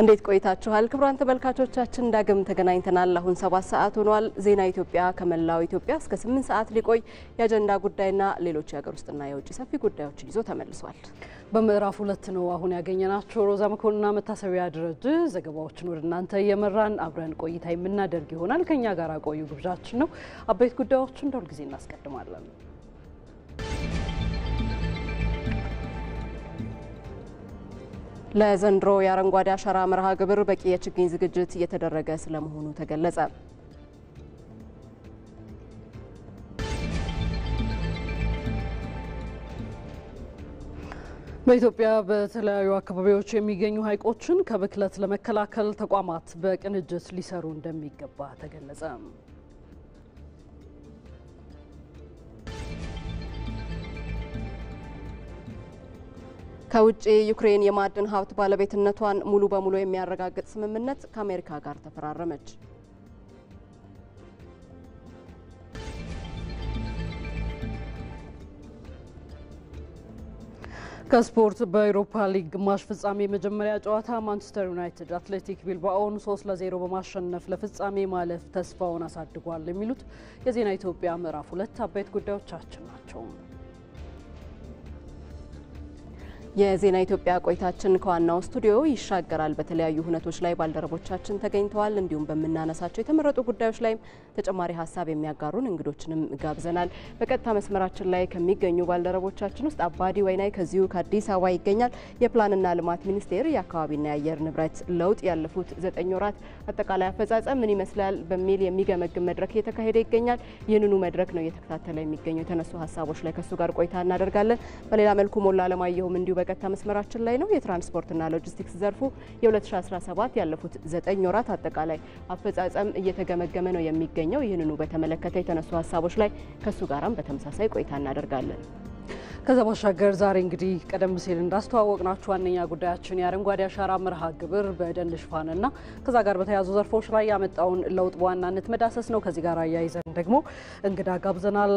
እንዴት ቆይታችኋል? ክቡራን ተመልካቾቻችን ዳግም ተገናኝተናል። አሁን 7 ሰዓት ሆኗል። ዜና ኢትዮጵያ ከመላው ኢትዮጵያ እስከ 8 ሰዓት ሊቆይ የአጀንዳ ጉዳይና ሌሎች የሀገር ውስጥና የውጭ ሰፊ ጉዳዮችን ይዞ ተመልሷል። በምዕራፍ 2 ነው አሁን ያገኘናቸው። ሮዛ መኮንንና መታሰቢያ ድረጅ ዘገባዎችን ወደ እናንተ እየመራን አብረን ቆይታ የምናደርግ ይሆናል። ከኛ ጋር ቆዩ ግብዣችን ነው። አበይት ጉዳዮችን እንደሁል ጊዜ እናስቀድማለን። ለዘንድሮ የአረንጓዴ አሻራ መርሃ ግብር በቂ የችግኝ ዝግጅት እየተደረገ ስለመሆኑ ተገለጸ። በኢትዮጵያ በተለያዩ አካባቢዎች የሚገኙ ሐይቆችን ከብክለት ለመከላከል ተቋማት በቅንጅት ሊሰሩ እንደሚገባ ተገለጸ። ከውጪ ዩክሬን የማዕድን ሀብት ባለቤትነቷን ሙሉ በሙሉ የሚያረጋግጥ ስምምነት ከአሜሪካ ጋር ተፈራረመች። ከስፖርት በአውሮፓ ሊግ ግማሽ ፍጻሜ የመጀመሪያ ጨዋታ ማንቸስተር ዩናይትድ አትሌቲክ ቢልባኦን 3-0 በማሸነፍ ለፍጻሜ ማለፍ ተስፋውን አሳድጓል። የሚሉት የዜና ኢትዮጵያ ምዕራፍ 2 አበይት ጉዳዮቻችን ናቸው። የዜና ኢትዮጵያ ቆይታችን ከዋናው ስቱዲዮ ይሻገራል። በተለያዩ ሁነቶች ላይ ባልደረቦቻችን ተገኝተዋል። እንዲሁም በመናነሳቸው የተመረጡ ጉዳዮች ላይ ተጨማሪ ሀሳብ የሚያጋሩን እንግዶችንም ጋብዘናል። በቀጥታ መስመራችን ላይ ከሚገኙ ባልደረቦቻችን ውስጥ አባዲ ወይናይ ከዚሁ ከአዲስ አበባ ይገኛል። የፕላንና ልማት ሚኒስቴር የአካባቢና የአየር ንብረት ለውጥ ያለፉት 9 ወራት አጠቃላይ አፈጻጸም ምን ይመስላል በሚል የሚገመግም መድረክ እየተካሄደ ይገኛል። ይህንኑ መድረክ ነው እየተከታተለ የሚገኘው። የተነሱ ሀሳቦች ላይ ከሱ ጋር ቆይታ እናደርጋለን። በሌላ መልኩ ሞላ አለማየሁም እንዲሁ በቀጥታ መስመራችን ላይ ነው። የትራንስፖርትና ሎጂስቲክስ ዘርፉ የ2017 ያለፉት 9 ወራት አጠቃላይ አፈጻጸም እየተገመገመ ነው የሚገኘው። ይህንኑ በተመለከተ የተነሱ ሀሳቦች ላይ ከሱ ጋራም በተመሳሳይ ቆይታ እናደርጋለን። ከዛ ባሻገር ዛሬ እንግዲህ ቀደም ሲል እንዳስተዋወቅናችሁ ዋነኛ ጉዳያችን የአረንጓዴ አሻራ መርሃ ግብር በደን ሽፋንና ከዛ ጋር በተያያዙ ዘርፎች ላይ ያመጣውን ለውጥ በዋናነት መዳሰስ ነው። ከዚህ ጋር አያይዘን ደግሞ እንግዳ ጋብዘናል።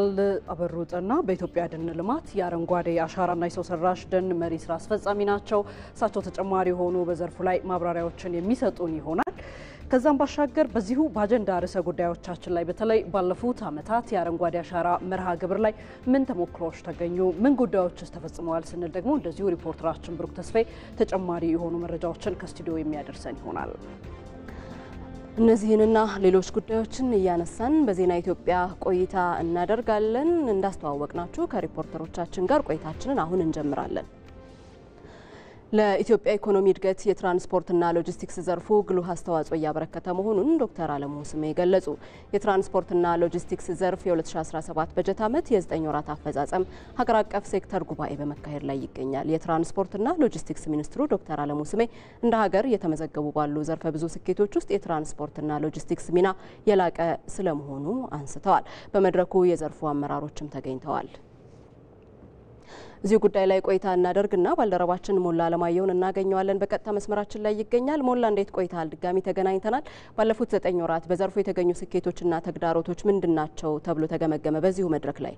አበሩጥና በኢትዮጵያ ደን ልማት የአረንጓዴ አሻራና የሰው ሰራሽ ደን መሪ ስራ አስፈጻሚ ናቸው። እሳቸው ተጨማሪ የሆኑ በዘርፉ ላይ ማብራሪያዎችን የሚሰጡን ይሆናል። ከዛም ባሻገር በዚሁ በአጀንዳ ርዕሰ ጉዳዮቻችን ላይ በተለይ ባለፉት ዓመታት የአረንጓዴ አሻራ መርሃ ግብር ላይ ምን ተሞክሮዎች ተገኙ፣ ምን ጉዳዮችስ ተፈጽመዋል ስንል ደግሞ እንደዚሁ ሪፖርተራችን ብሩክ ተስፋዬ ተጨማሪ የሆኑ መረጃዎችን ከስቱዲዮ የሚያደርሰን ይሆናል። እነዚህንና ሌሎች ጉዳዮችን እያነሳን በዜና ኢትዮጵያ ቆይታ እናደርጋለን። እንዳስተዋወቅናችሁ ከሪፖርተሮቻችን ጋር ቆይታችንን አሁን እንጀምራለን። ለኢትዮጵያ ኢኮኖሚ እድገት የትራንስፖርትና ሎጂስቲክስ ዘርፉ ጉልህ አስተዋጽኦ እያበረከተ መሆኑን ዶክተር አለሙ ስሜ ገለጹ። የትራንስፖርትና ሎጂስቲክስ ዘርፍ የ2017 በጀት ዓመት የ9 ወራት አፈጻጸም ሀገር አቀፍ ሴክተር ጉባኤ በመካሄድ ላይ ይገኛል። የትራንስፖርትና ሎጂስቲክስ ሚኒስትሩ ዶክተር አለሙ ስሜ እንደ ሀገር እየተመዘገቡ ባሉ ዘርፈ ብዙ ስኬቶች ውስጥ የትራንስፖርትና ሎጂስቲክስ ሚና የላቀ ስለመሆኑ አንስተዋል። በመድረኩ የዘርፉ አመራሮችም ተገኝተዋል። እዚህ ጉዳይ ላይ ቆይታ እናደርግና ባልደረባችን ሞላ አለማየሁን እናገኘዋለን። በቀጥታ መስመራችን ላይ ይገኛል። ሞላ እንዴት ቆይታል? ድጋሚ ተገናኝተናል። ባለፉት 9 ወራት በዘርፉ የተገኙ ስኬቶችና ተግዳሮቶች ምንድናቸው ተብሎ ተገመገመ በዚሁ መድረክ ላይ?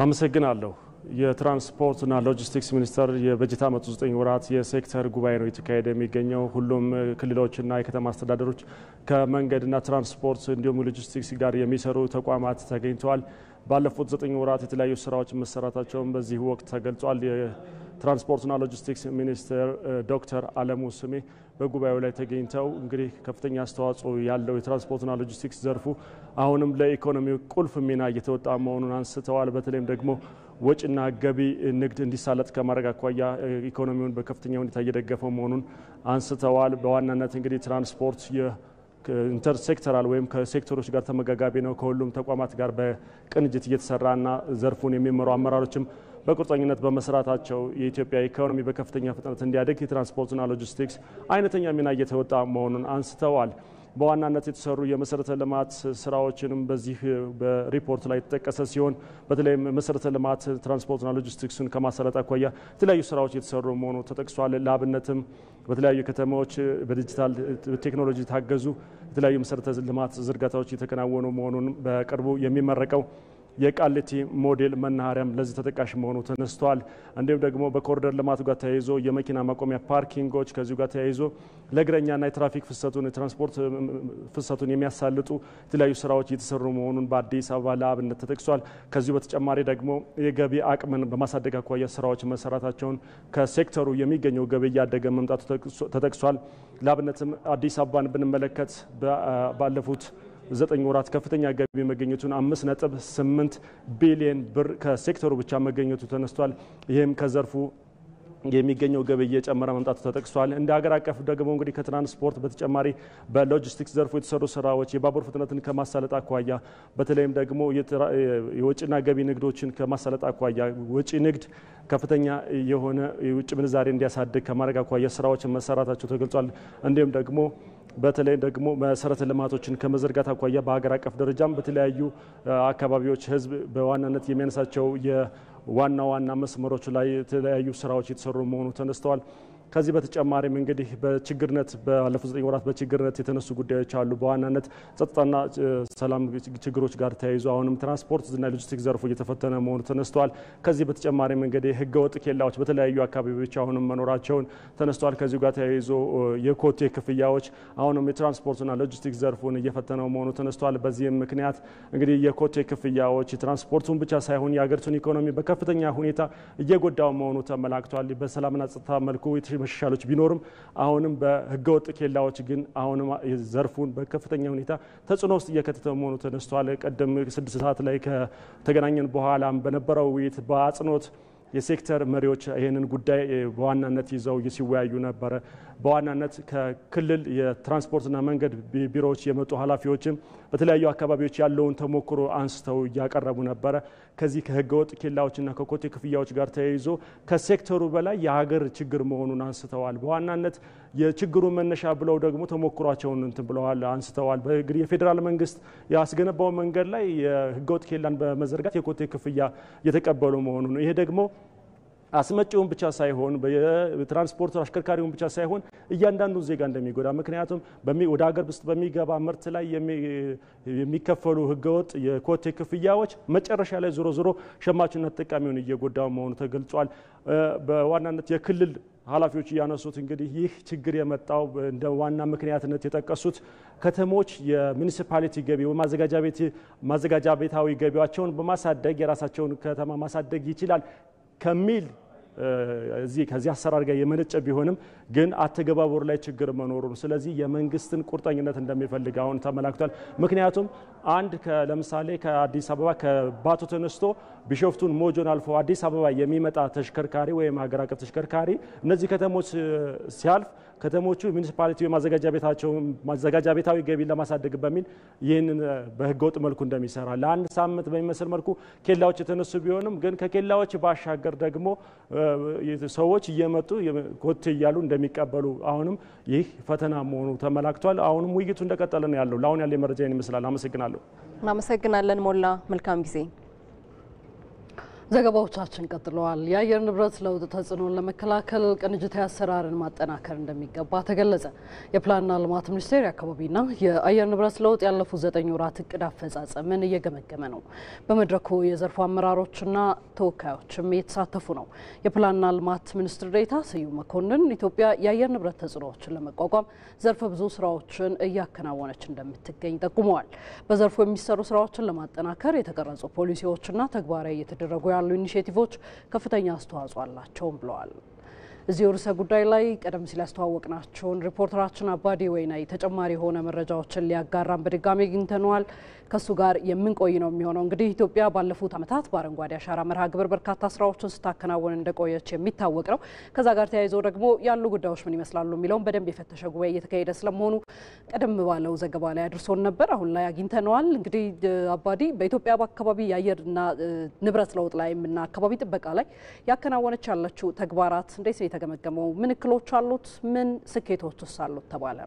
አመሰግናለሁ። የትራንስፖርትና ሎጂስቲክስ ሚኒስቴር የበጀት ዓመቱ 9 ወራት የሴክተር ጉባኤ ነው የተካሄደ የሚገኘው። ሁሉም ክልሎችና የከተማ አስተዳደሮች ከመንገድና ትራንስፖርት እንዲሁም ሎጂስቲክስ ጋር የሚሰሩ ተቋማት ተገኝተዋል። ባለፉት 9 ወራት የተለያዩ ስራዎች መሰራታቸውን በዚህ ወቅት ተገልጿል። የትራንስፖርትና ሎጂስቲክስ ሚኒስትር ዶክተር አለሙ ስሜ በጉባኤው ላይ ተገኝተው እንግዲህ ከፍተኛ አስተዋጽኦ ያለው የትራንስፖርትና ሎጂስቲክስ ዘርፉ አሁንም ለኢኮኖሚው ቁልፍ ሚና እየተወጣ መሆኑን አንስተዋል። በተለይም ደግሞ ወጪና ገቢ ንግድ እንዲሳለጥ ከማድረግ አኳያ ኢኮኖሚውን በከፍተኛ ሁኔታ እየደገፈው መሆኑን አንስተዋል። በዋናነት እንግዲህ ትራንስፖርት ኢንተርሴክተራል ወይም ከሴክተሮች ጋር ተመጋጋቢ ነው። ከሁሉም ተቋማት ጋር በቅንጅት እየተሰራና ዘርፉን የሚመሩ አመራሮችም በቁርጠኝነት በመስራታቸው የኢትዮጵያ ኢኮኖሚ በከፍተኛ ፍጥነት እንዲያድግ የትራንስፖርትና ሎጂስቲክስ አይነተኛ ሚና እየተወጣ መሆኑን አንስተዋል። በዋናነት የተሰሩ የመሰረተ ልማት ስራዎችንም በዚህ በሪፖርት ላይ የተጠቀሰ ሲሆን በተለይም መሰረተ ልማት ትራንስፖርትና ሎጂስቲክስን ከማሳለጥ አኳያ የተለያዩ ስራዎች የተሰሩ መሆኑ ተጠቅሷል። ለአብነትም በተለያዩ ከተማዎች በዲጂታል ቴክኖሎጂ ታገዙ የተለያዩ መሰረተ ልማት ዝርጋታዎች የተከናወኑ መሆኑን በቅርቡ የሚመረቀው የቃሊቲ ሞዴል መናኸሪያም ለዚህ ተጠቃሽ መሆኑ ተነስቷል። እንዲሁም ደግሞ በኮሪደር ልማቱ ጋር ተያይዞ የመኪና ማቆሚያ ፓርኪንጎች ከዚሁ ጋር ተያይዞ ለእግረኛና የትራፊክ ፍሰቱን የትራንስፖርት ፍሰቱን የሚያሳልጡ የተለያዩ ስራዎች እየተሰሩ መሆኑን በአዲስ አበባ ለአብነት ተጠቅሷል። ከዚሁ በተጨማሪ ደግሞ የገቢ አቅምን በማሳደግ አኳያ ስራዎች መሰራታቸውን ከሴክተሩ የሚገኘው ገቢ እያደገ መምጣቱ ተጠቅሷል። ለአብነትም አዲስ አበባን ብንመለከት ባለፉት 9 ወራት ከፍተኛ ገቢ መገኘቱን 5.8 ቢሊዮን ብር ከሴክተሩ ብቻ መገኘቱ ተነስቷል። ይህም ከዘርፉ የሚገኘው ገቢ እየጨመረ መምጣቱ ተጠቅሷል። እንደ ሀገር አቀፍ ደግሞ እንግዲህ ከትራንስፖርት በተጨማሪ በሎጂስቲክስ ዘርፉ የተሰሩ ስራዎች የባቡር ፍጥነትን ከማሳለጥ አኳያ በተለይም ደግሞ የውጭና ገቢ ንግዶችን ከማሳለጥ አኳያ ወጪ ንግድ ከፍተኛ የሆነ የውጭ ምንዛሬ እንዲያሳድግ ከማድረግ አኳያ ስራዎችን መሰራታቸው ተገልጿል። እንዲሁም ደግሞ በተለይ ደግሞ መሰረተ ልማቶችን ከመዘርጋት አኳያ በሀገር አቀፍ ደረጃም በተለያዩ አካባቢዎች ህዝብ በዋናነት የሚያነሳቸው ዋና መስመሮች ላይ የተለያዩ ስራዎች የተሰሩ መሆኑ ተነስተዋል። ከዚህ በተጨማሪም እንግዲህ በችግርነት ባለፉት 9 ወራት በችግርነት የተነሱ ጉዳዮች አሉ። በዋናነት ጸጥታና ሰላም ችግሮች ጋር ተያይዞ አሁንም ትራንስፖርት እና ሎጂስቲክስ ዘርፉ እየተፈተነ መሆኑ ተነስተዋል። ከዚህ በተጨማሪም እንግዲህ ህገወጥ ኬላዎች በተለያዩ አካባቢዎች አሁንም መኖራቸውን ተነስተዋል። ከዚሁ ጋር ተያይዞ የኮቴ ክፍያዎች አሁንም የትራንስፖርትና ሎጂስቲክስ ዘርፉን እየፈተነው መሆኑ ተነስተዋል። በዚህም ምክንያት እንግዲህ የኮቴ ክፍያዎች የትራንስፖርቱን ብቻ ሳይሆን የሀገሪቱን ኢኮኖሚ በከፍተኛ ሁኔታ እየጎዳው መሆኑ ተመላክቷል። በሰላምና ጸጥታ መልኩ መሻሻሎች ቢኖርም አሁንም በህገወጥ ኬላዎች ግን አሁንም ዘርፉን በከፍተኛ ሁኔታ ተጽዕኖ ውስጥ እየከተተ መሆኑ ተነስቷል። ቀደም 6 ሰዓት ላይ ከተገናኘን በኋላም በነበረው ውይይት በአጽንኦት የሴክተር መሪዎች ይህንን ጉዳይ በዋናነት ይዘው ሲወያዩ ነበረ። በዋናነት ከክልል የትራንስፖርትና መንገድ ቢሮዎች የመጡ ኃላፊዎችም በተለያዩ አካባቢዎች ያለውን ተሞክሮ አንስተው እያቀረቡ ነበረ። ከዚህ ከህገወጥ ኬላዎችና ከኮቴ ክፍያዎች ጋር ተያይዞ ከሴክተሩ በላይ የሀገር ችግር መሆኑን አንስተዋል። በዋናነት የችግሩ መነሻ ብለው ደግሞ ተሞክሯቸውን ብለዋል አንስተዋል። እንግዲህ የፌዴራል መንግስት ያስገነባው መንገድ ላይ የህገወጥ ኬላን በመዘርጋት የኮቴ ክፍያ እየተቀበሉ መሆኑ ነው። ይሄ ደግሞ አስመጪውን ብቻ ሳይሆን በትራንስፖርት አሽከርካሪውን ብቻ ሳይሆን እያንዳንዱ ዜጋ እንደሚጎዳ ምክንያቱም ወደ ሀገር ውስጥ በሚገባ ምርት ላይ የሚከፈሉ ህገወጥ የኮቴ ክፍያዎች መጨረሻ ላይ ዞሮ ሸማቹና ተጠቃሚውን እየጎዳው መሆኑ ተገልጿል። በዋናነት የክልል ኃላፊዎች ያነሱት እንግዲህ ይህ ችግር የመጣው እንደ ዋና ምክንያትነት የጠቀሱት ከተሞች የሚኒሲፓሊቲ ገቢ ማዘጋጃ ቤታዊ ገቢያቸውን በማሳደግ የራሳቸውን ከተማ ማሳደግ ይችላል ከሚል ከዚህ አሰራር ጋር የመነጨ ቢሆንም ግን አተገባበሩ ላይ ችግር መኖሩን ስለዚህ የመንግስትን ቁርጠኝነት እንደሚፈልግ አሁን ተመላክቷል። ምክንያቱም ለምሳሌ ከአዲስ አበባ ከባቶ ተነስቶ ቢሾፍቱን ሞጆን አልፎ አዲስ አበባ የሚመጣ ተሽከርካሪ ወይም ሀገር አቀፍ ተሽከርካሪ እነዚህ ከተሞች ሲያልፍ ከተሞቹ ሙኒሲፓሊቲ ማዘጋጃ ቤታዊ ገቢ ለማሳደግ በሚል ይህንን በህገወጥ መልኩ እንደሚሰራ ለአንድ ሳምንት በሚመስል መልኩ ኬላዎች የተነሱ ቢሆንም ግን ከኬላዎች ባሻገር ደግሞ ሰዎች እየመጡ ኮቴ እያሉ እንደሚቀበሉ አሁንም ይህ ፈተና መሆኑ ተመላክቷል። አሁንም ውይይቱ እንደቀጠለ ነው ያለው። ለአሁን ያለ መረጃ ይመስላል። አመሰግናለሁ። እናመሰግናለን ሞላ። መልካም ጊዜ። ዘገባዎቻችን ቀጥለዋል። የአየር ንብረት ለውጥ ተጽዕኖን ለመከላከል ቅንጅታዊ አሰራርን ማጠናከር እንደሚገባ ተገለጸ። የፕላንና ልማት ሚኒስቴር የአካባቢና የአየር ንብረት ለውጥ ያለፉት 9 ወራት እቅድ አፈጻጸምን እየገመገመ ነው። በመድረኩ የዘርፉ አመራሮችና ተወካዮችም እየተሳተፉ ነው። የፕላንና ልማት ሚኒስትር ዴኤታ ስዩም መኮንን ኢትዮጵያ የአየር ንብረት ተጽዕኖዎችን ለመቋቋም ዘርፈ ብዙ ስራዎችን እያከናወነች እንደምትገኝ ጠቁመዋል። በዘርፉ የሚሰሩ ስራዎችን ለማጠናከር የተቀረጹ ፖሊሲዎችና ተግባራዊ እየተደረጉ ያሉ ኢኒሼቲቮች ከፍተኛ አስተዋጽኦ አላቸውም ብለዋል። እዚህ ርዕሰ ጉዳይ ላይ ቀደም ሲል ያስተዋወቅናቸውን ሪፖርተራችን አባዲ ወይናይ ተጨማሪ የሆነ መረጃዎችን ሊያጋራን በድጋሚ አግኝተነዋል። ከሱ ጋር የምንቆይ ነው የሚሆነው። እንግዲህ ኢትዮጵያ ባለፉት ዓመታት በአረንጓዴ አሻራ መርሃ ግብር በርካታ ስራዎችን ስታከናወን እንደቆየች የሚታወቅ ነው። ከዛ ጋር ተያይዞ ደግሞ ያሉ ጉዳዮች ምን ይመስላሉ የሚለውን በደንብ የፈተሸ ጉባኤ እየተካሄደ ስለመሆኑ ቀደም ባለው ዘገባ ላይ አድርሶን ነበር። አሁን ላይ አግኝተነዋል። እንግዲህ አባዲ በኢትዮጵያ በአካባቢ የአየርና ንብረት ለውጥ ላይ እና አካባቢ ጥበቃ ላይ ያከናወነች ያለችው ተግባራት እንዴት ነው የተገመገመው? ምን እክሎች አሉት? ምን ስኬቶችስ አሉት ተባለ?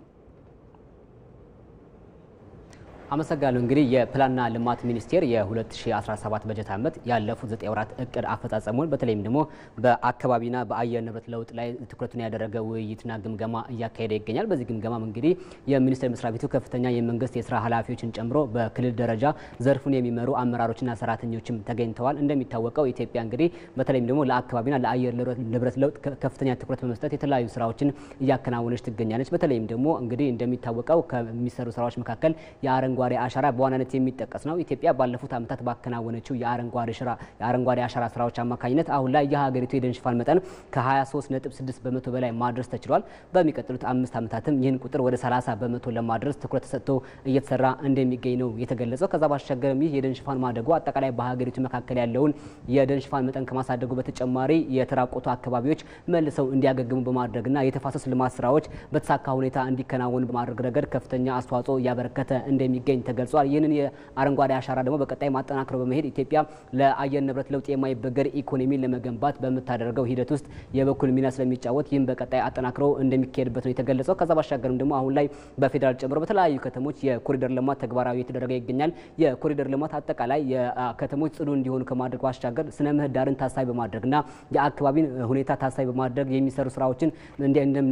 አመሰግናለሁ። እንግዲህ የፕላንና ልማት ሚኒስቴር የ2017 በጀት ዓመት ያለፉት 9 ወራት እቅድ አፈጻጸሙን በተለይም ደግሞ በአካባቢና በአየር ንብረት ለውጥ ላይ ትኩረቱን ያደረገ ውይይትና ግምገማ እያካሄደ ይገኛል። በዚህ ግምገማም እንግዲህ የሚኒስቴር መስሪያ ቤቱ ከፍተኛ የመንግስት የስራ ኃላፊዎችን ጨምሮ በክልል ደረጃ ዘርፉን የሚመሩ አመራሮችና ሰራተኞችም ተገኝተዋል። እንደሚታወቀው ኢትዮጵያ እንግዲህ በተለይም ደግሞ ለአካባቢና ለአየር ንብረት ለውጥ ከፍተኛ ትኩረት በመስጠት የተለያዩ ስራዎችን እያከናወነች ትገኛለች። በተለይም ደግሞ እንግዲህ እንደሚታወቀው ከሚሰሩ ስራዎች መካከል የአረንጓዴ አሻራ በዋናነት የሚጠቀስ ነው። ኢትዮጵያ ባለፉት ዓመታት ባከናወነችው የአረንጓዴ አሻራ ስራዎች አማካኝነት አሁን ላይ የሀገሪቱ የደን ሽፋን መጠን ከ23.6 በመቶ በላይ ማድረስ ተችሏል። በሚቀጥሉት 5 ዓመታትም ይህን ቁጥር ወደ 30 በመቶ ለማድረስ ትኩረት ተሰጥቶ እየተሰራ እንደሚገኝ ነው የተገለጸው። ከዛ ባሻገርም ይህ የደን ሽፋን ማደጉ አጠቃላይ በሀገሪቱ መካከል ያለውን የደን ሽፋን መጠን ከማሳደጉ በተጨማሪ የተራቆቱ አካባቢዎች መልሰው እንዲያገግሙ በማድረግና የተፋሰስ ልማት ስራዎች በተሳካ ሁኔታ እንዲከናወኑ በማድረግ ረገድ ከፍተኛ አስተዋጽኦ እያበረከተ እንደሚገኝ ተገልጿል። ይህንን የአረንጓዴ አሻራ ደግሞ በቀጣይ ማጠናከር በመሄድ ኢትዮጵያ ለአየር ንብረት ለውጥ የማይበገር ኢኮኖሚ ለመገንባት በምታደርገው ሂደት ውስጥ የበኩል ሚና ስለሚጫወት ይህም በቀጣይ አጠናክሮ እንደሚካሄድበት ነው የተገለጸው። ከዛ ባሻገርም ደግሞ አሁን ላይ በፌዴራል ጨምሮ በተለያዩ ከተሞች የኮሪደር ልማት ተግባራዊ የተደረገ ይገኛል። የኮሪደር ልማት አጠቃላይ የከተሞች ጽዱ እንዲሆኑ ከማድረግ ባሻገር ስነ ምህዳርን ታሳቢ በማድረግና የአካባቢን ሁኔታ ታሳቢ በማድረግ የሚሰሩ ስራዎችን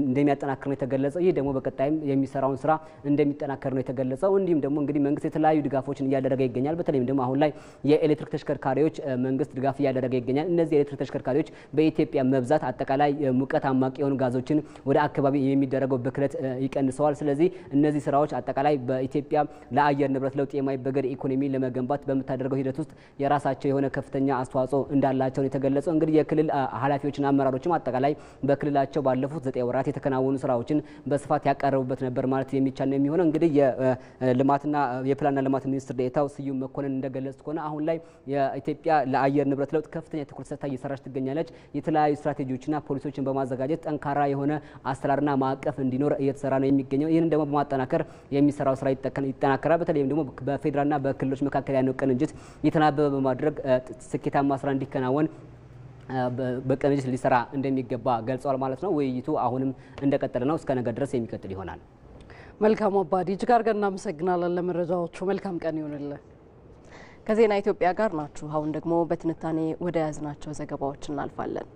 እንደሚያጠናክር ነው የተገለጸው። ይህ ደግሞ በቀጣይም የሚሰራውን ስራ እንደሚጠናከር ነው የተገለጸው። እንዲሁም ደግሞ እንግዲህ መንግስት የተለያዩ ድጋፎችን እያደረገ ይገኛል። በተለይም ደግሞ አሁን ላይ የኤሌክትሪክ ተሽከርካሪዎች መንግስት ድጋፍ እያደረገ ይገኛል። እነዚህ የኤሌክትሪክ ተሽከርካሪዎች በኢትዮጵያ መብዛት አጠቃላይ ሙቀት አማቂ የሆኑ ጋዞችን ወደ አካባቢ የሚደረገው ብክለት ይቀንሰዋል። ስለዚህ እነዚህ ስራዎች አጠቃላይ በኢትዮጵያ ለአየር ንብረት ለውጥ የማይበገር ኢኮኖሚ ለመገንባት በምታደርገው ሂደት ውስጥ የራሳቸው የሆነ ከፍተኛ አስተዋጽኦ እንዳላቸው ነው የተገለጸው። እንግዲህ የክልል ኃላፊዎችና አመራሮችም አጠቃላይ በክልላቸው ባለፉት 9 ወራት የተከናወኑ ስራዎችን በስፋት ያቀረቡበት ነበር ማለት የሚቻል ነው የሚሆነው። እንግዲህ የልማትና የፕላንና ልማት ሚኒስትር ዴኤታው ስዩም መኮንን እንደገለጹት ከሆነ አሁን ላይ የኢትዮጵያ ለአየር ንብረት ለውጥ ከፍተኛ ትኩረት ሰጥታ እየሰራች ትገኛለች። የተለያዩ ስትራቴጂዎችና ፖሊሲዎችን በማዘጋጀት ጠንካራ የሆነ አሰራርና ማዕቀፍ እንዲኖር እየተሰራ ነው የሚገኘው። ይህንን ደግሞ በማጠናከር የሚሰራው ስራ ይጠናከራል። በተለይም ደግሞ በፌዴራልና በክልሎች መካከል ያለው ቅንጅት የተናበበ በማድረግ ስኬታማ ስራ እንዲከናወን በቅንጅት ሊሰራ እንደሚገባ ገልጸዋል ማለት ነው። ውይይቱ አሁንም እንደቀጠለ ነው። እስከ ነገ ድረስ የሚቀጥል ይሆናል። መልካም አባዲ እጅግ አድርገን እናመሰግናለን ለመረጃዎቹ። መልካም ቀን ይሁንልን። ከዜና ኢትዮጵያ ጋር ናችሁ። አሁን ደግሞ በትንታኔ ወደ ያዝናቸው ዘገባዎች እናልፋለን።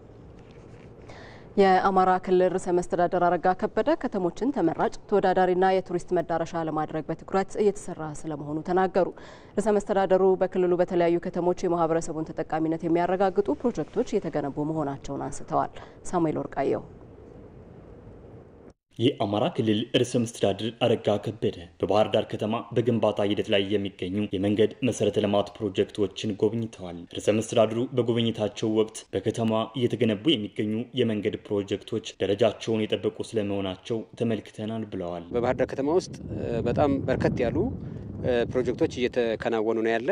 የአማራ ክልል ርዕሰ መስተዳድር አረጋ ከበደ ከተሞችን ተመራጭ ተወዳዳሪና የቱሪስት መዳረሻ ለማድረግ በትኩረት እየተሰራ ስለመሆኑ ተናገሩ። ርዕሰ መስተዳድሩ በክልሉ በተለያዩ ከተሞች የማህበረሰቡን ተጠቃሚነት የሚያረጋግጡ ፕሮጀክቶች እየተገነቡ መሆናቸውን አንስተዋል። ሳሙኤል ወርቃየው የአማራ ክልል ርዕሰ መስተዳድር አረጋ ከበደ በባህር ዳር ከተማ በግንባታ ሂደት ላይ የሚገኙ የመንገድ መሰረተ ልማት ፕሮጀክቶችን ጎብኝተዋል። ርዕሰ መስተዳድሩ በጉብኝታቸው ወቅት በከተማ እየተገነቡ የሚገኙ የመንገድ ፕሮጀክቶች ደረጃቸውን የጠበቁ ስለመሆናቸው ተመልክተናል ብለዋል። በባህር ዳር ከተማ ውስጥ በጣም በርከት ያሉ ፕሮጀክቶች እየተከናወኑ ነው ያለ።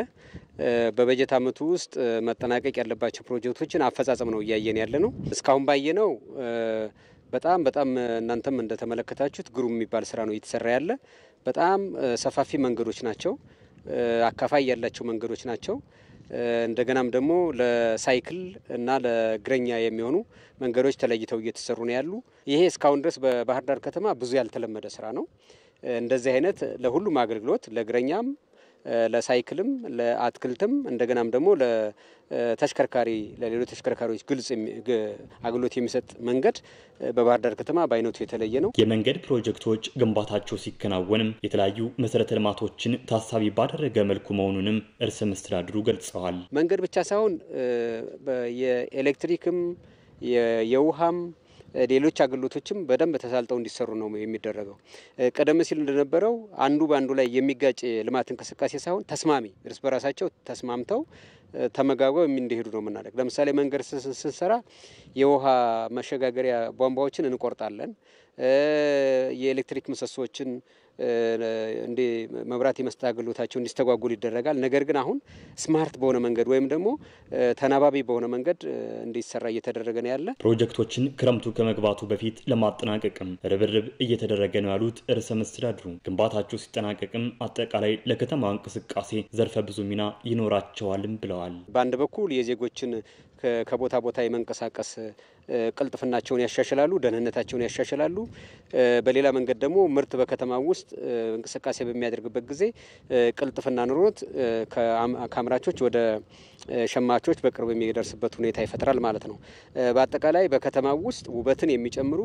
በበጀት ዓመቱ ውስጥ መጠናቀቅ ያለባቸው ፕሮጀክቶችን አፈጻጸም ነው እያየን ያለ ነው። እስካሁን ባየነው በጣም እናንተም እንደተመለከታችሁት ግሩም የሚባል ስራ ነው እየተሰራ ያለ። በጣም ሰፋፊ መንገዶች ናቸው፣ አካፋይ ያላቸው መንገዶች ናቸው። እንደገናም ደግሞ ለሳይክል እና ለእግረኛ የሚሆኑ መንገዶች ተለይተው እየተሰሩ ነው ያሉ። ይሄ እስካሁን ድረስ በባህር ዳር ከተማ ብዙ ያልተለመደ ስራ ነው። እንደዚህ አይነት ለሁሉም አገልግሎት ለእግረኛም፣ ለሳይክልም፣ ለአትክልትም እንደገናም ደግሞ ለተሽከርካሪ ለሌሎች ተሽከርካሪዎች ግልጽ አገልግሎት የሚሰጥ መንገድ በባህር ዳር ከተማ በአይነቱ የተለየ ነው። የመንገድ ፕሮጀክቶች ግንባታቸው ሲከናወንም የተለያዩ መሰረተ ልማቶችን ታሳቢ ባደረገ መልኩ መሆኑንም ርዕሰ መስተዳድሩ ገልጸዋል። መንገድ ብቻ ሳይሆን የኤሌክትሪክም የውሃም ሌሎች አገልግሎቶችም በደንብ ተሳልጠው እንዲሰሩ ነው የሚደረገው። ቀደም ሲል እንደነበረው አንዱ ባንዱ ላይ የሚጋጭ ልማት እንቅስቃሴ ሳይሆን ተስማሚ እርስ በራሳቸው ተስማምተው ተመጋግበው እንዲሄዱ ነው የምናደርግ። ለምሳሌ መንገድ ስንሰራ የውሃ መሸጋገሪያ ቧንቧዎችን እንቆርጣለን። የኤሌክትሪክ ምሰሶችን እንደ መብራት የመስጠት አገልግሎታቸው እንዲስተጓጉል ይደረጋል። ነገር ግን አሁን ስማርት በሆነ መንገድ ወይም ደግሞ ተናባቢ በሆነ መንገድ እንዲሰራ እየተደረገ ነው ያለ። ፕሮጀክቶችን ክረምቱ ከመግባቱ በፊት ለማጠናቀቅም ርብርብ እየተደረገ ነው ያሉት ርዕሰ መስተዳድሩ ግንባታቸው ሲጠናቀቅም አጠቃላይ ለከተማ እንቅስቃሴ ዘርፈ ብዙ ሚና ይኖራቸዋልም ብለዋል። በአንድ በኩል የዜጎችን ከቦታ ቦታ የመንቀሳቀስ ቅልጥፍናቸውን ያሻሽላሉ፣ ደህንነታቸውን ያሻሽላሉ። በሌላ መንገድ ደግሞ ምርት በከተማ ውስጥ እንቅስቃሴ በሚያደርግበት ጊዜ ቅልጥፍና ኑሮት ከአምራቾች ወደ ሸማቾች በቅርብ የሚደርስበት ሁኔታ ይፈጥራል ማለት ነው። በአጠቃላይ በከተማ ውስጥ ውበትን የሚጨምሩ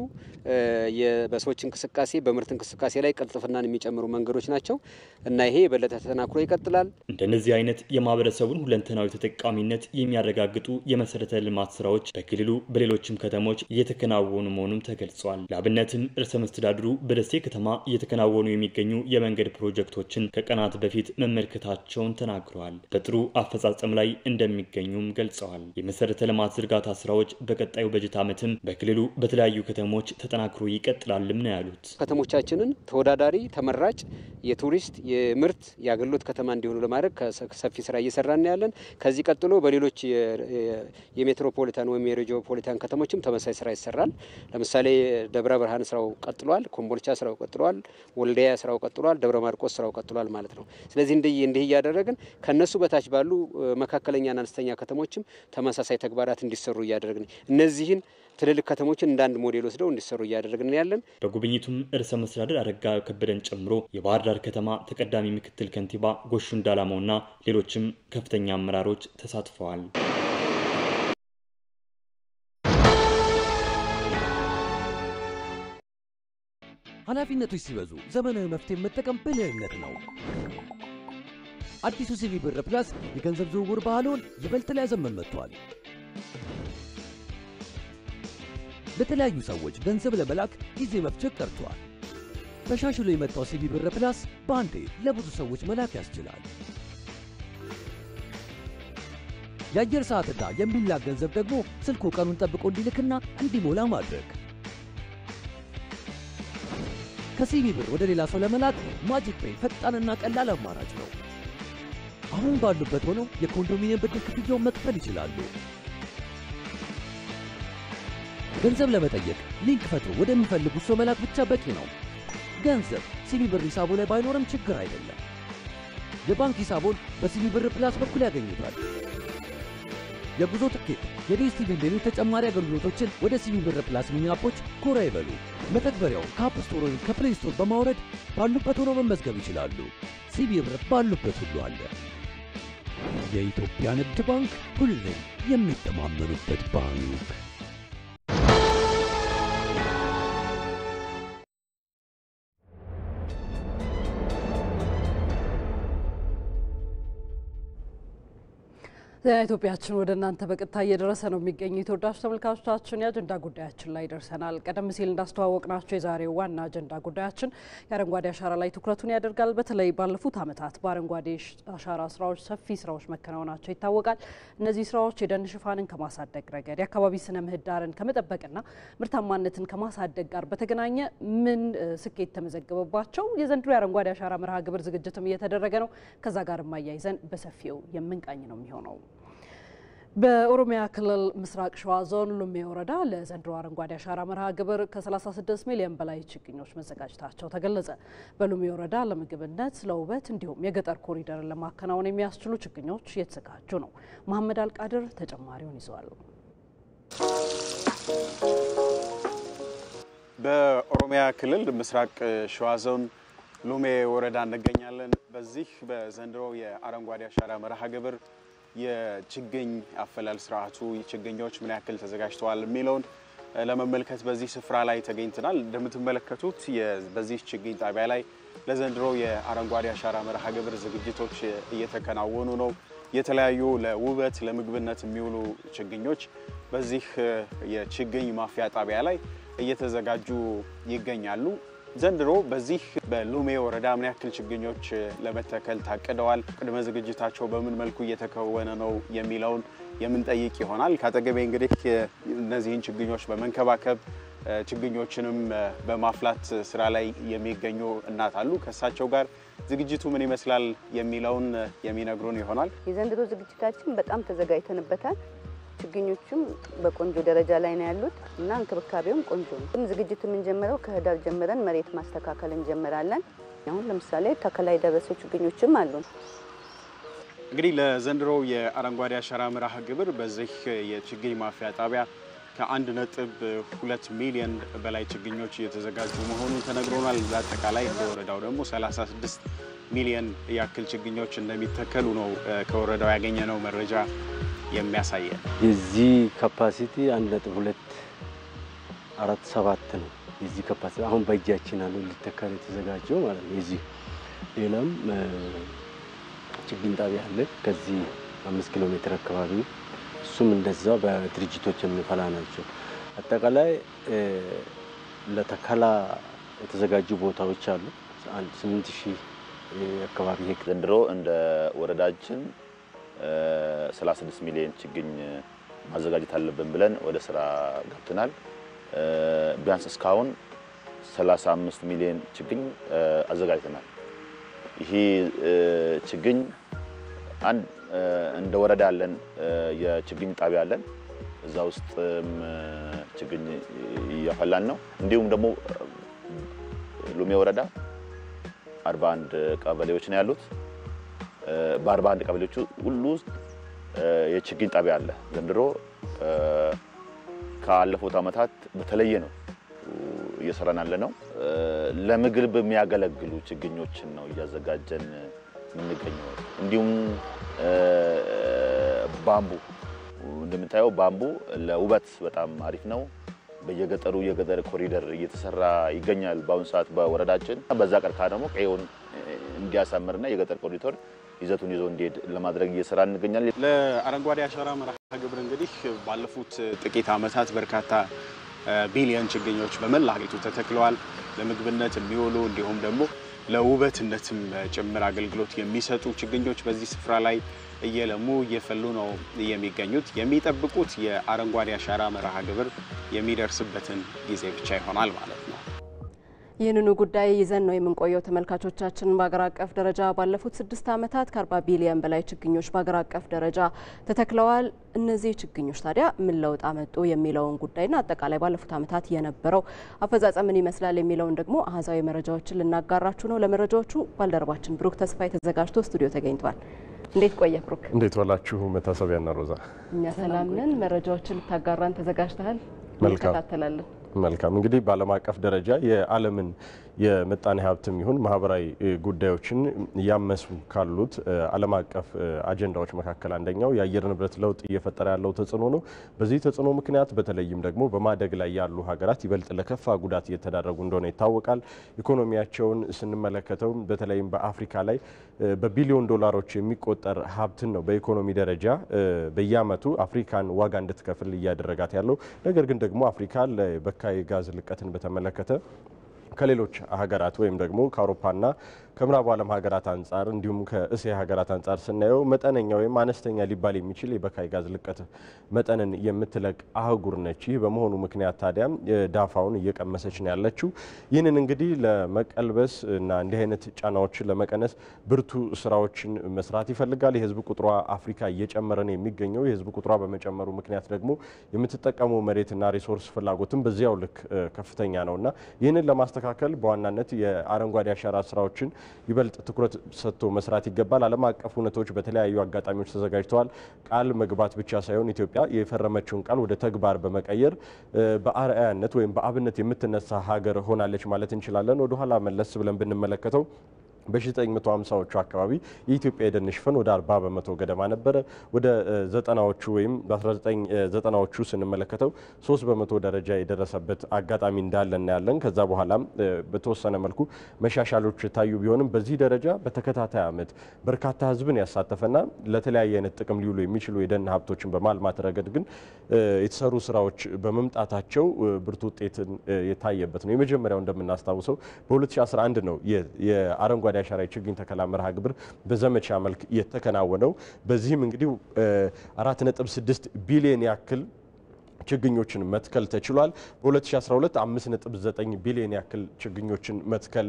በሰዎች እንቅስቃሴ በምርት እንቅስቃሴ ላይ ቅልጥፍናን የሚጨምሩ መንገዶች ናቸው እና ይሄ የበለጠ ተጠናክሮ ይቀጥላል። እንደነዚህ አይነት የማህበረሰቡን ሁለንተናዊ ተጠቃሚነት የሚያረጋግጡ የመሰረተ ልማት ስራዎች በክልሉ በሌሎችም ከተሞች እየተከናወኑ መሆኑም ተገልጿል። ለአብነትም ርዕሰ መስተዳድሩ በደሴ ከተማ እየተከናወኑ የሚገኙ የመንገድ ፕሮጀክቶችን ከቀናት በፊት መመልከታቸውን ተናግረዋል። በጥሩ አፈጻጸም ላይ እንደሚገኙም ገልጸዋል። የመሰረተ ልማት ዝርጋታ ስራዎች በቀጣዩ በጀት ዓመትም በክልሉ በተለያዩ ከተሞች ተጠናክሮ ይቀጥላልም ነው ያሉት። ከተሞቻችንን ተወዳዳሪ ተመራጭ የቱሪስት የምርት የአገልግሎት ከተማ እንዲሆኑ ለማድረግ ሰፊ ስራ እየሰራን ያለን። ከዚህ ቀጥሎ በሌሎች የሜትሮፖሊታን ወይም የሬጂዮፖሊታን ከተሞችም ተመሳሳይ ስራ ይሰራል። ለምሳሌ ደብረ ብርሃን ስራው ቀጥሏል፣ ኮምቦልቻ ስራው ቀጥሏል፣ ወልዲያ ስራው ቀጥሏል፣ ደብረ ማርቆስ ስራው ቀጥሏል ማለት ነው። ስለዚህ እንዲህ እያደረግን ከነሱ በታች ባሉ መካከለኛና አነስተኛ ከተሞችም ተመሳሳይ ተግባራት እንዲሰሩ እያደረግን እነዚህን ትልልቅ ከተሞችን እንዳንድ ሞዴል ወስደው እንዲሰሩ እያደረግን ያለን። በጉብኝቱም ርዕሰ መስተዳድር አረጋ ከበደን ጨምሮ የባህር ዳር ከተማ ተቀዳሚ ምክትል ከንቲባ ጎሹ እንዳላማውና ሌሎችም ከፍተኛ አመራሮች ተሳትፈዋል። ኃላፊነቶች ሲበዙ ዘመናዊ መፍትሄ መጠቀም ብልህነት ነው። አዲሱ ሲቢ ብር ፕላስ የገንዘብ ዝውውር ባህሉን ይበልጥ ሊያዘመን መጥቷል። ለተለያዩ ሰዎች ገንዘብ ለመላክ ጊዜ መፍጀት ቀርቷል። ተሻሽሎ የመጣው ሲቢ ብር ፕላስ በአንዴ ለብዙ ሰዎች መላክ ያስችላል። የአየር ሰዓትና የሚላክ ገንዘብ ደግሞ ስልኩ ቀኑን ጠብቆ እንዲልክና እንዲሞላ ማድረግ። ከሲቢ ብር ወደ ሌላ ሰው ለመላክ ማጂክ ፔይ ፈጣንና ቀላል አማራጭ ነው። አሁን ባሉበት ሆነው የኮንዶሚኒየም ብድር ክፍያውን መክፈል ይችላሉ። ገንዘብ ለመጠየቅ ሊንክ ፈጥሮ ወደሚፈልጉት ሰው መላክ ብቻ በቂ ነው። ገንዘብ ሲቢ ብር ሂሳቡ ላይ ባይኖርም ችግር አይደለም። የባንክ ሂሳቡን በሲቢ ብር ፕላስ በኩል ያገኙታል። የጉዞ ትኬት፣ የዲኤስቲቪ ሌሎች ተጨማሪ አገልግሎቶችን ወደ ሲቢ ብር ፕላስ ሚኒ አፖች ኮራ ይበሉ። መተግበሪያውን ከአፕ ስቶር ወይም ከፕሌይ ስቶር በማውረድ ባሉበት ሆነው መመዝገብ ይችላሉ። ሲቢ ብር ባሉበት ሁሉ አለ። የኢትዮጵያ ንግድ ባንክ ሁሌም የሚተማመኑበት ባንክ። ኢትዮጵያችን ወደ እናንተ በቀጥታ እየደረሰ ነው የሚገኘው። ተወዳጅ ተመልካቾቻችን የአጀንዳ ጉዳያችን ላይ ደርሰናል። ቀደም ሲል እንዳስተዋወቅናቸው የዛሬው ዋና አጀንዳ ጉዳያችን የአረንጓዴ አሻራ ላይ ትኩረቱን ያደርጋል። በተለይ ባለፉት ዓመታት በአረንጓዴ አሻራ ስራዎች ሰፊ ስራዎች መከናወናቸው ይታወቃል። እነዚህ ስራዎች የደን ሽፋንን ከማሳደግ ረገድ የአካባቢ ስነ ምህዳርን ከመጠበቅና ምርታማነትን ከማሳደግ ጋር በተገናኘ ምን ስኬት ተመዘገበባቸው? የዘንድሮ የአረንጓዴ አሻራ መርሃ ግብር ዝግጅትም እየተደረገ ነው። ከዛ ጋር ማያይዘን በሰፊው የምንቃኝ ነው የሚሆነው። በኦሮሚያ ክልል ምስራቅ ሸዋ ዞን ሉሜ ወረዳ ለዘንድሮ አረንጓዴ አሻራ መርሃ ግብር ከ36 ሚሊዮን በላይ ችግኞች መዘጋጀታቸው ተገለጸ። በሉሜ ወረዳ ለምግብነት፣ ለውበት እንዲሁም የገጠር ኮሪደርን ለማከናወን የሚያስችሉ ችግኞች እየተዘጋጁ ነው። መሐመድ አልቃድር ተጨማሪውን ይዟል። በኦሮሚያ ክልል ምስራቅ ሸዋ ዞን ሉሜ ወረዳ እንገኛለን። በዚህ በዘንድሮ የአረንጓዴ አሻራ መርሃ ግብር የችግኝ አፈላል ስርዓቱ ችግኞች ምን ያክል ተዘጋጅተዋል የሚለውን ለመመልከት በዚህ ስፍራ ላይ ተገኝተናል። እንደምትመለከቱት በዚህ ችግኝ ጣቢያ ላይ ለዘንድሮ የአረንጓዴ አሻራ መርሃ ግብር ዝግጅቶች እየተከናወኑ ነው። የተለያዩ ለውበት ለምግብነት የሚውሉ ችግኞች በዚህ የችግኝ ማፍያ ጣቢያ ላይ እየተዘጋጁ ይገኛሉ። ዘንድሮ በዚህ በሉሜ ወረዳ ምን ያክል ችግኞች ለመተከል ታቅደዋል፣ ቅድመ ዝግጅታቸው በምን መልኩ እየተከወነ ነው የሚለውን የምንጠይቅ ይሆናል። ካጠገቤ እንግዲህ እነዚህን ችግኞች በመንከባከብ ችግኞችንም በማፍላት ስራ ላይ የሚገኙ እናት አሉ። ከሳቸው ጋር ዝግጅቱ ምን ይመስላል የሚለውን የሚነግሩን ይሆናል። የዘንድሮ ዝግጅታችን በጣም ተዘጋጅተንበታል። ችግኞቹም በቆንጆ ደረጃ ላይ ነው ያሉት እና እንክብካቤውም ቆንጆ ነው። ዝግጅቱ የምንጀምረው ከህዳር ጀምረን መሬት ማስተካከል እንጀምራለን። አሁን ለምሳሌ ተከላይ ደረሱ ችግኞችም አሉ። እንግዲህ ለዘንድሮ የአረንጓዴ አሻራ መርሃ ግብር በዚህ የችግኝ ማፍያ ጣቢያ ከ1.2 ሚሊዮን በላይ ችግኞች እየተዘጋጁ መሆኑን ተነግሮናል። በአጠቃላይ በወረዳው ደግሞ 36 ሚሊዮን ያክል ችግኞች እንደሚተከሉ ነው ከወረዳው ያገኘነው መረጃ የሚያሳየን። የዚህ ካፓሲቲ 1.247 ነው። የዚህ ካፓሲቲ አሁን በእጃችን አለው ሊተከል የተዘጋጀው ማለት ነው። የዚህ ሌላም ችግኝ ጣቢያ አለ ከዚህ 5 ኪሎ ሜትር አካባቢ እሱም እንደዛው በድርጅቶች የሚፈላ ናቸው። አጠቃላይ ለተከላ የተዘጋጁ ቦታዎች አሉ 8000 አካባቢ ሄክታር። ዘንድሮ እንደ ወረዳችን 36 ሚሊዮን ችግኝ ማዘጋጀት አለብን ብለን ወደ ስራ ገብተናል። ቢያንስ እስካሁን 35 ሚሊዮን ችግኝ አዘጋጅተናል። ይሄ ችግኝ እንደ ወረዳ አለን የችግኝ ጣቢያ አለን። እዛ ውስጥ ችግኝ እያፈላን ነው። እንዲሁም ደግሞ ሉሜ ወረዳ 41 ቀበሌዎች ነው ያሉት። በ41 ቀበሌዎች ሁሉ ውስጥ የችግኝ ጣቢያ አለ። ዘንድሮ ካለፉት ዓመታት በተለየ ነው እየሰራን ያለ ነው። ለምግብ የሚያገለግሉ ችግኞችን ነው እያዘጋጀን የምንገኘው። እንዲሁም ባምቡ እንደምታየው ባምቡ ለውበት በጣም አሪፍ ነው። በየገጠሩ የገጠር ኮሪደር እየተሰራ ይገኛል በአሁኑ ሰዓት በወረዳችን። በዛ ቀርካ ደግሞ ቀየውን እንዲያሳምርና የገጠር ኮሪደር ይዘቱን ይዞ እንዲሄድ ለማድረግ እየሰራ እንገኛለን። ለአረንጓዴ አሻራ መርሃ ግብር እንግዲህ ባለፉት ጥቂት ዓመታት በርካታ ቢሊዮን ችግኞች በመላ ሀገሪቱ ተተክለዋል። ለምግብነት የሚውሉ እንዲሁም ደግሞ ለውበትነትም ጭምር አገልግሎት የሚሰጡ ችግኞች በዚህ ስፍራ ላይ እየለሙ እየፈሉ ነው የሚገኙት። የሚጠብቁት የአረንጓዴ አሻራ መርሃ ግብር የሚደርስበትን ጊዜ ብቻ ይሆናል ማለት ነው። ይህንኑ ጉዳይ ይዘን ነው የምንቆየው ተመልካቾቻችን። በአገር አቀፍ ደረጃ ባለፉት 6 ዓመታት ከ40 ቢሊዮን በላይ ችግኞች በአገር አቀፍ ደረጃ ተተክለዋል። እነዚህ ችግኞች ታዲያ ምን ለውጥ አመጡ የሚለውን ጉዳይና አጠቃላይ ባለፉት ዓመታት የነበረው አፈጻጸም ምን ይመስላል የሚለውን ደግሞ አሃዛዊ መረጃዎችን ልናጋራችሁ ነው። ለመረጃዎቹ ባልደረባችን ብሩክ ተስፋዬ ተዘጋጅቶ ስቱዲዮ ተገኝቷል። እንዴት ቆየ ብሩክ? እንዴት ዋላችሁ መታሰቢያና ሮዛ? እኛ ሰላም ነን። መረጃዎችን ልታጋራን ተዘጋጅተሃል? እንከታተላለን። መልካም። እንግዲህ በዓለም አቀፍ ደረጃ የዓለምን የምጣኔ ሀብትም ይሁን ማህበራዊ ጉዳዮችን ያመሱ ካሉት ዓለም አቀፍ አጀንዳዎች መካከል አንደኛው የአየር ንብረት ለውጥ እየፈጠረ ያለው ተጽዕኖ ነው። በዚህ ተጽዕኖ ምክንያት በተለይም ደግሞ በማደግ ላይ ያሉ ሀገራት ይበልጥ ለከፋ ጉዳት እየተዳረጉ እንደሆነ ይታወቃል። ኢኮኖሚያቸውን ስንመለከተው በተለይም በአፍሪካ ላይ በቢሊዮን ዶላሮች የሚቆጠር ሀብትን ነው በኢኮኖሚ ደረጃ በየዓመቱ አፍሪካን ዋጋ እንድትከፍል እያደረጋት ያለው። ነገር ግን ደግሞ አፍሪካ ለበካይ ጋዝ ልቀትን በተመለከተ ከሌሎች ሀገራት ወይም ደግሞ ከአውሮፓና ከምዕራቡ ዓለም ሀገራት አንጻር እንዲሁም ከእስያ ሀገራት አንጻር ስናየው መጠነኛ ወይም አነስተኛ ሊባል የሚችል የበካይ ጋዝ ልቀት መጠንን የምትለቅ አህጉር ነች። ይህ በመሆኑ ምክንያት ታዲያ ዳፋውን እየቀመሰች ነው ያለችው። ይህንን እንግዲህ ለመቀልበስ እና እንዲህ አይነት ጫናዎችን ለመቀነስ ብርቱ ስራዎችን መስራት ይፈልጋል። የህዝብ ቁጥሯ አፍሪካ እየጨመረ ነው የሚገኘው። የህዝብ ቁጥሯ በመጨመሩ ምክንያት ደግሞ የምትጠቀመው መሬትና ሪሶርስ ፍላጎትም በዚያው ልክ ከፍተኛ ነውና ይህንን ለማስተካከል በዋናነት የአረንጓዴ አሻራ ስራዎችን ይበልጥ ትኩረት ሰጥቶ መስራት ይገባል። ዓለም አቀፍ ሁነቶች በተለያዩ አጋጣሚዎች ተዘጋጅተዋል። ቃል መግባት ብቻ ሳይሆን ኢትዮጵያ የፈረመችውን ቃል ወደ ተግባር በመቀየር በአርአያነት ወይም በአብነት የምትነሳ ሀገር ሆናለች ማለት እንችላለን። ወደ ኋላ መለስ ብለን ብንመለከተው በ1950ዎቹ አካባቢ የኢትዮጵያ የደን ሽፋን ወደ 40 በመቶ ገደማ ነበረ። ወደ 90ዎቹ ወይም በ1990ዎቹ ስንመለከተው 3 በመቶ ደረጃ የደረሰበት አጋጣሚ እንዳለ እናያለን። ከዛ በኋላም በተወሰነ መልኩ መሻሻሎች ታዩ ቢሆንም በዚህ ደረጃ በተከታታይ ዓመት በርካታ ህዝብን ያሳተፈና ለተለያየ አይነት ጥቅም ሊውሉ የሚችሉ የደን ሀብቶችን በማልማት ረገድ ግን የተሰሩ ስራዎች በመምጣታቸው ብርቱ ውጤትን የታየበት ነው። የመጀመሪያው እንደምናስታውሰው በ2011 ነው የአረንጓዴ አሻራ ችግኝ ተከላ መርሃ ግብር በዘመቻ መልክ የተከናወነው። በዚህም እንግዲህ 4.6 ቢሊዮን ያክል ችግኞችን መትከል ተችሏል። በ2012 5.9 ቢሊዮን ያክል ችግኞችን መትከል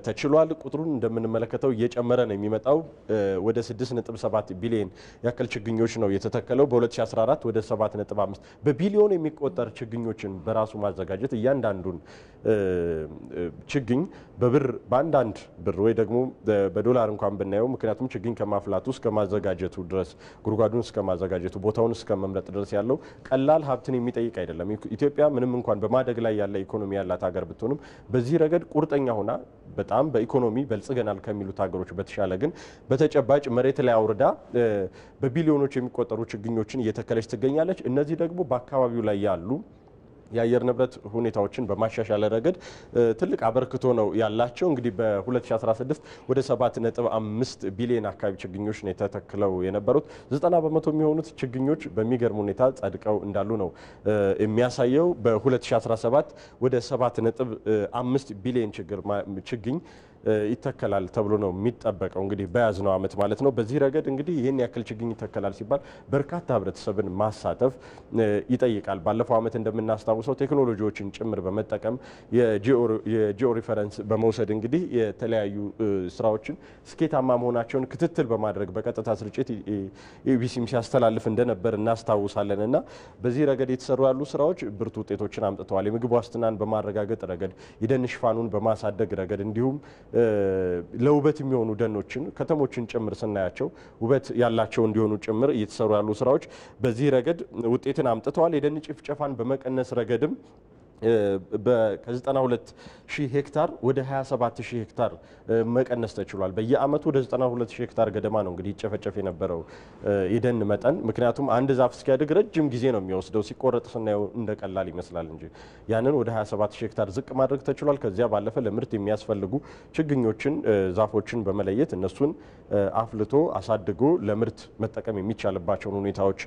ተችሏል። ቁጥሩን እንደምንመለከተው እየጨመረ ነው የሚመጣው። ወደ 6.7 ቢሊዮን ያክል ችግኞች ነው የተተከለው። በ2014 ወደ 7.5 በቢሊዮን የሚቆጠር ችግኞችን በራሱ ማዘጋጀት እያንዳንዱን ችግኝ በብር በአንዳንድ ብር ወይ ደግሞ በዶላር እንኳን ብናየው ምክንያቱም ችግኝ ከማፍላቱ እስከ ማዘጋጀቱ ድረስ ጉድጓዱን እስከ ማዘጋጀቱ ቦታውን እስከ መምረጥ ድረስ ያለው ቀላል ሀብትን የሚጠይቅ አይደለም። ኢትዮጵያ ምንም እንኳን በማደግ ላይ ያለ ኢኮኖሚ ያላት ሀገር ብትሆንም በዚህ ረገድ ቁርጠኛ ሆና በጣም በኢኮኖሚ በልጽገናል ከሚሉት ሀገሮች በተሻለ ግን በተጨባጭ መሬት ላይ አውርዳ በቢሊዮኖች የሚቆጠሩ ችግኞችን እየተከለች ትገኛለች። እነዚህ ደግሞ በአካባቢው ላይ ያሉ የአየር ንብረት ሁኔታዎችን በማሻሻል ረገድ ትልቅ አበርክቶ ነው ያላቸው። እንግዲህ በ2016 ወደ 7.5 ቢሊዮን አካባቢ ችግኞች ነው የተተክለው የነበሩት። 90 በመቶ የሚሆኑት ችግኞች በሚገርም ሁኔታ ጸድቀው እንዳሉ ነው የሚያሳየው። በ2017 ወደ 7.5 ቢሊዮን ችግኝ ይተከላል ተብሎ ነው የሚጠበቀው እንግዲህ በያዝነው ዓመት ማለት ነው። በዚህ ረገድ እንግዲህ ይህን ያክል ችግኝ ይተከላል ሲባል በርካታ ህብረተሰብን ማሳተፍ ይጠይቃል። ባለፈው ዓመት እንደምናስታውሰው ቴክኖሎጂዎችን ጭምር በመጠቀም የጂኦ ሪፈረንስ በመውሰድ እንግዲህ የተለያዩ ስራዎችን ስኬታማ መሆናቸውን ክትትል በማድረግ በቀጥታ ስርጭት ኢቢሲም ሲያስተላልፍ እንደነበር እናስታውሳለን እና በዚህ ረገድ የተሰሩ ያሉ ስራዎች ብርቱ ውጤቶችን አምጥተዋል። የምግብ ዋስትናን በማረጋገጥ ረገድ፣ የደን ሽፋኑን በማሳደግ ረገድ እንዲሁም ለውበት የሚሆኑ ደኖችን ከተሞችን ጭምር ስናያቸው ውበት ያላቸው እንዲሆኑ ጭምር እየተሰሩ ያሉ ስራዎች በዚህ ረገድ ውጤትን አምጥተዋል። የደን ጭፍጨፋን በመቀነስ ረገድም ከ92 ሺህ ሄክታር ወደ 27 ሺህ ሄክታር መቀነስ ተችሏል። በየአመቱ ወደ 92 ሺህ ሄክታር ገደማ ነው እንግዲህ ይጨፈጨፍ የነበረው የደን መጠን። ምክንያቱም አንድ ዛፍ እስኪያድግ ረጅም ጊዜ ነው የሚወስደው። ሲቆረጥ ስናየው እንደቀላል ይመስላል እንጂ ያንን ወደ 27 ሺህ ሄክታር ዝቅ ማድረግ ተችሏል። ከዚያ ባለፈ ለምርት የሚያስፈልጉ ችግኞችን፣ ዛፎችን በመለየት እነሱን አፍልቶ አሳድጎ ለምርት መጠቀም የሚቻልባቸውን ሁኔታዎች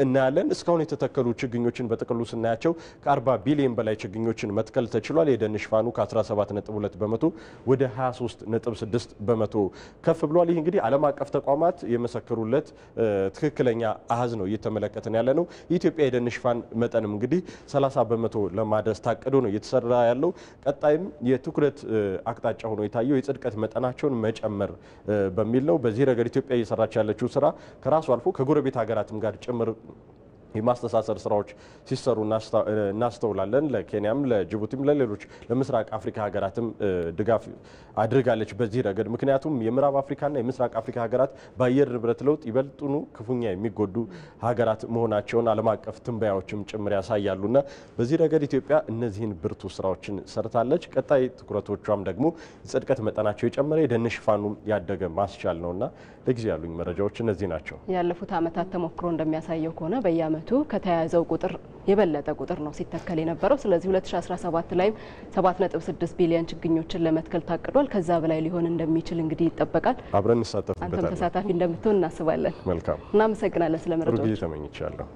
እናያለን። እስካሁን የተተከሉ ችግኞችን በጥቅሉ ስናያቸው ከ40 ቢሊዮን በላይ ችግኞችን መትከል ተችሏል። የደን ሽፋኑ ከ17.2 በመቶ ወደ 23.6 በመቶ ከፍ ብሏል። ይህ እንግዲህ ዓለም አቀፍ ተቋማት የመሰከሩለት ትክክለኛ አሃዝ ነው እየተመለከተን ያለ ነው። የኢትዮጵያ የደን ሽፋን መጠንም እንግዲህ 30 በመቶ ለማድረስ ታቅዶ ነው እየተሰራ ያለው። ቀጣይም የትኩረት አቅጣጫ ሆኖ የታየው የጽድቀት መጠናቸውን መጨመር በሚል ነው። በዚህ ረገድ ኢትዮጵያ እየሰራች ያለችው ስራ ከራሱ አልፎ ከጎረቤት ሀገራትም ጋር ጭምር የማስተሳሰር ስራዎች ሲሰሩ እናስተውላለን። ለኬንያም፣ ለጅቡቲም፣ ለሌሎች ለምስራቅ አፍሪካ ሀገራትም ድጋፍ አድርጋለች በዚህ ረገድ። ምክንያቱም የምዕራብ አፍሪካና የምስራቅ አፍሪካ ሀገራት በአየር ንብረት ለውጥ ይበልጡኑ ክፉኛ የሚጎዱ ሀገራት መሆናቸውን ዓለም አቀፍ ትንበያዎችም ጭምር ያሳያሉና በዚህ ረገድ ኢትዮጵያ እነዚህን ብርቱ ስራዎችን ሰርታለች። ቀጣይ ትኩረቶቿም ደግሞ የጽድቀት መጠናቸው የጨመረ የደን ሽፋኑ ያደገ ማስቻል ነውና ለጊዜው ያሉኝ መረጃዎች እነዚህ ናቸው። ያለፉት ዓመታት ተሞክሮ እንደሚያሳየው ከሆነ በየአመቱ ከተያያዘው ቁጥር የበለጠ ቁጥር ነው ሲተከል የነበረው። ስለዚህ 2017 ላይ 7.6 ቢሊዮን ችግኞችን ለመትከል ታቅዷል። ከዛ በላይ ሊሆን እንደሚችል እንግዲህ ይጠበቃል። አብረን እንሳተፍበታለን። አንተም ተሳታፊ እንደምትሆን እናስባለን። መልካም፣ እናመሰግናለን ስለ መረጃው። ጥሩ ጊዜ ተመኝቻለሁ።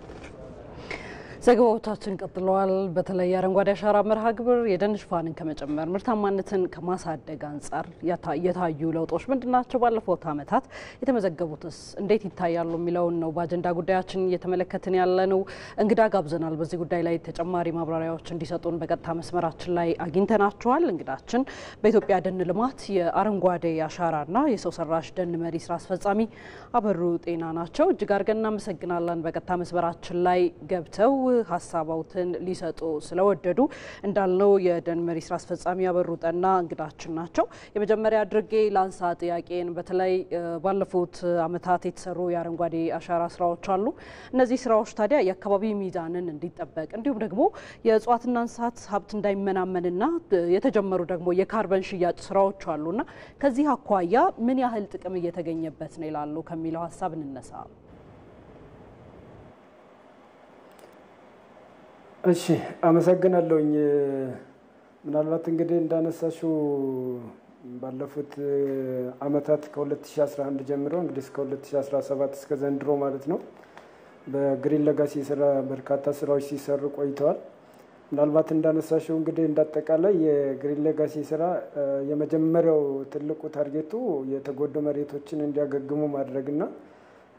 ዘገባዎቻችን ቀጥለዋል። በተለይ አረንጓዴ አሻራ መርሃ ግብር የደን ሽፋንን ከመጨመር ምርታማነትን ከማሳደግ አንጻር የታዩ ለውጦች ምንድናቸው? ባለፉት ዓመታት የተመዘገቡትስ እንዴት ይታያሉ? የሚለውን ነው በአጀንዳ ጉዳያችን እየተመለከትን ያለ ነው። እንግዳ ጋብዘናል። በዚህ ጉዳይ ላይ ተጨማሪ ማብራሪያዎች እንዲሰጡን በቀጥታ መስመራችን ላይ አግኝተናቸዋል። እንግዳችን በኢትዮጵያ ደን ልማት የአረንጓዴ አሻራና የሰው ሰራሽ ደን መሪ ስራ አስፈጻሚ አበሩ ጤና ናቸው። እጅግ አድርገን እናመሰግናለን። በቀጥታ መስመራችን ላይ ገብተው ሀሳባውትን ሊሰጡ ስለወደዱ እንዳልነው የደን መሪ ስራ አስፈጻሚ አበሩ ጤና እንግዳችን ናቸው። የመጀመሪያ አድርጌ ላንሳ ጥያቄን በተለይ ባለፉት ዓመታት የተሰሩ የአረንጓዴ አሻራ ስራዎች አሉ። እነዚህ ስራዎች ታዲያ የአካባቢ ሚዛንን እንዲጠበቅ እንዲሁም ደግሞ የእጽዋትና እንስሳት ሀብት እንዳይመናመንና የተጀመሩ ደግሞ የካርበን ሽያጭ ስራዎች አሉና ከዚህ አኳያ ምን ያህል ጥቅም እየተገኘበት ነው ይላሉ ከሚለው ሀሳብ እንነሳ። እሺ አመሰግናለሁኝ። ምናልባት እንግዲህ እንዳነሳሽው ባለፉት አመታት ከ2011 ጀምሮ እንግዲህ እስከ 2017 እስከ ዘንድሮ ማለት ነው በግሪን ሌጋሲ ስራ በርካታ ስራዎች ሲሰሩ ቆይተዋል። ምናልባት እንዳነሳሽው እንግዲህ እንዳጠቃላይ የግሪን ሌጋሲ ስራ የመጀመሪያው ትልቁ ታርጌቱ የተጎዱ መሬቶችን እንዲያገግሙ ማድረግና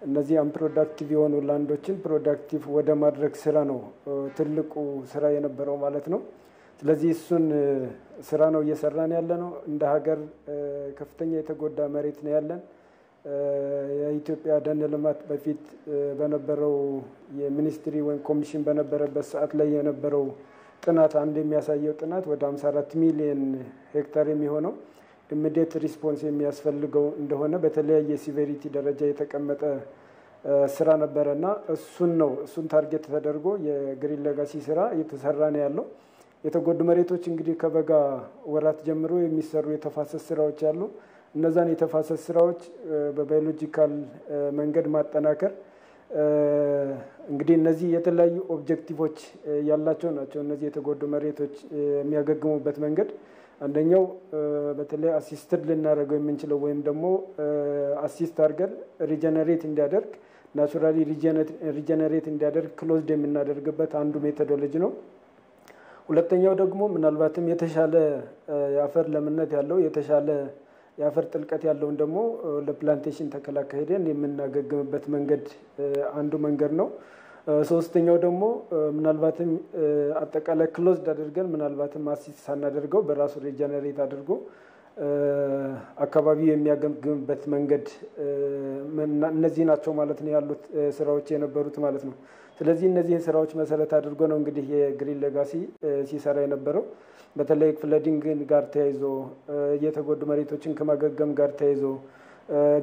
እነዚህ አንፕሮዳክቲቭ የሆኑ ላንዶችን ፕሮዳክቲቭ ወደ ማድረግ ስራ ነው ትልቁ ስራ የነበረው ማለት ነው። ስለዚህ እሱን ስራ ነው እየሰራን ያለ ነው። እንደ ሀገር ከፍተኛ የተጎዳ መሬት ነው ያለን። የኢትዮጵያ ደን ልማት በፊት በነበረው የሚኒስትሪ ወይም ኮሚሽን በነበረበት ሰዓት ላይ የነበረው ጥናት አንድ የሚያሳየው ጥናት ወደ 54 ሚሊዮን ሄክታር የሚሆነው ኢሚዲየት ሪስፖንስ የሚያስፈልገው እንደሆነ በተለያየ ሲቨሪቲ ደረጃ የተቀመጠ ስራ ነበረና እሱን ታርጌት ተደርጎ የግሪን ሌጋሲ ስራ እየተሰራ ነው ያለው። የተጎዱ መሬቶች እንግዲህ ከበጋ ወራት ጀምሮ የሚሰሩ የተፋሰስ ስራዎች አሉ። እነዛን የተፋሰስ ስራዎች በባዮሎጂካል መንገድ ማጠናከር እንግዲህ እነዚህ የተለያዩ ኦብጀክቲቮች ያላቸው ናቸው። እነዚህ የተጎዱ መሬቶች የሚያገግሙበት መንገድ አንደኛው በተለይ አሲስትድ ልናደርገው የምንችለው ወይም ደግሞ አሲስት አድርገን ሪጀነሬት እንዲያደርግ ናቹራሊ ሪጀነሬት እንዲያደርግ ክሎዝድ የምናደርግበት አንዱ ሜቶዶሎጂ ነው። ሁለተኛው ደግሞ ምናልባትም የተሻለ የአፈር ለምነት ያለው የተሻለ የአፈር ጥልቀት ያለውን ደግሞ ለፕላንቴሽን ተከላ ካሄደን የምናገግምበት መንገድ አንዱ መንገድ ነው። ሶስተኛው ደግሞ ምናልባትም አጠቃላይ ክሎዝድ አድርገን ምናልባትም አሲስት ሳናደርገው በራሱ ሪጀነሬት አድርጎ አካባቢው የሚያገግምበት መንገድ እነዚህ ናቸው ማለት ነው ያሉት ስራዎች የነበሩት ማለት ነው። ስለዚህ እነዚህን ስራዎች መሰረት አድርጎ ነው እንግዲህ የግሪን ሌጋሲ ሲሰራ የነበረው። በተለይ ፍለዲንግ ጋር ተያይዞ የተጎዱ መሬቶችን ከማገገም ጋር ተያይዞ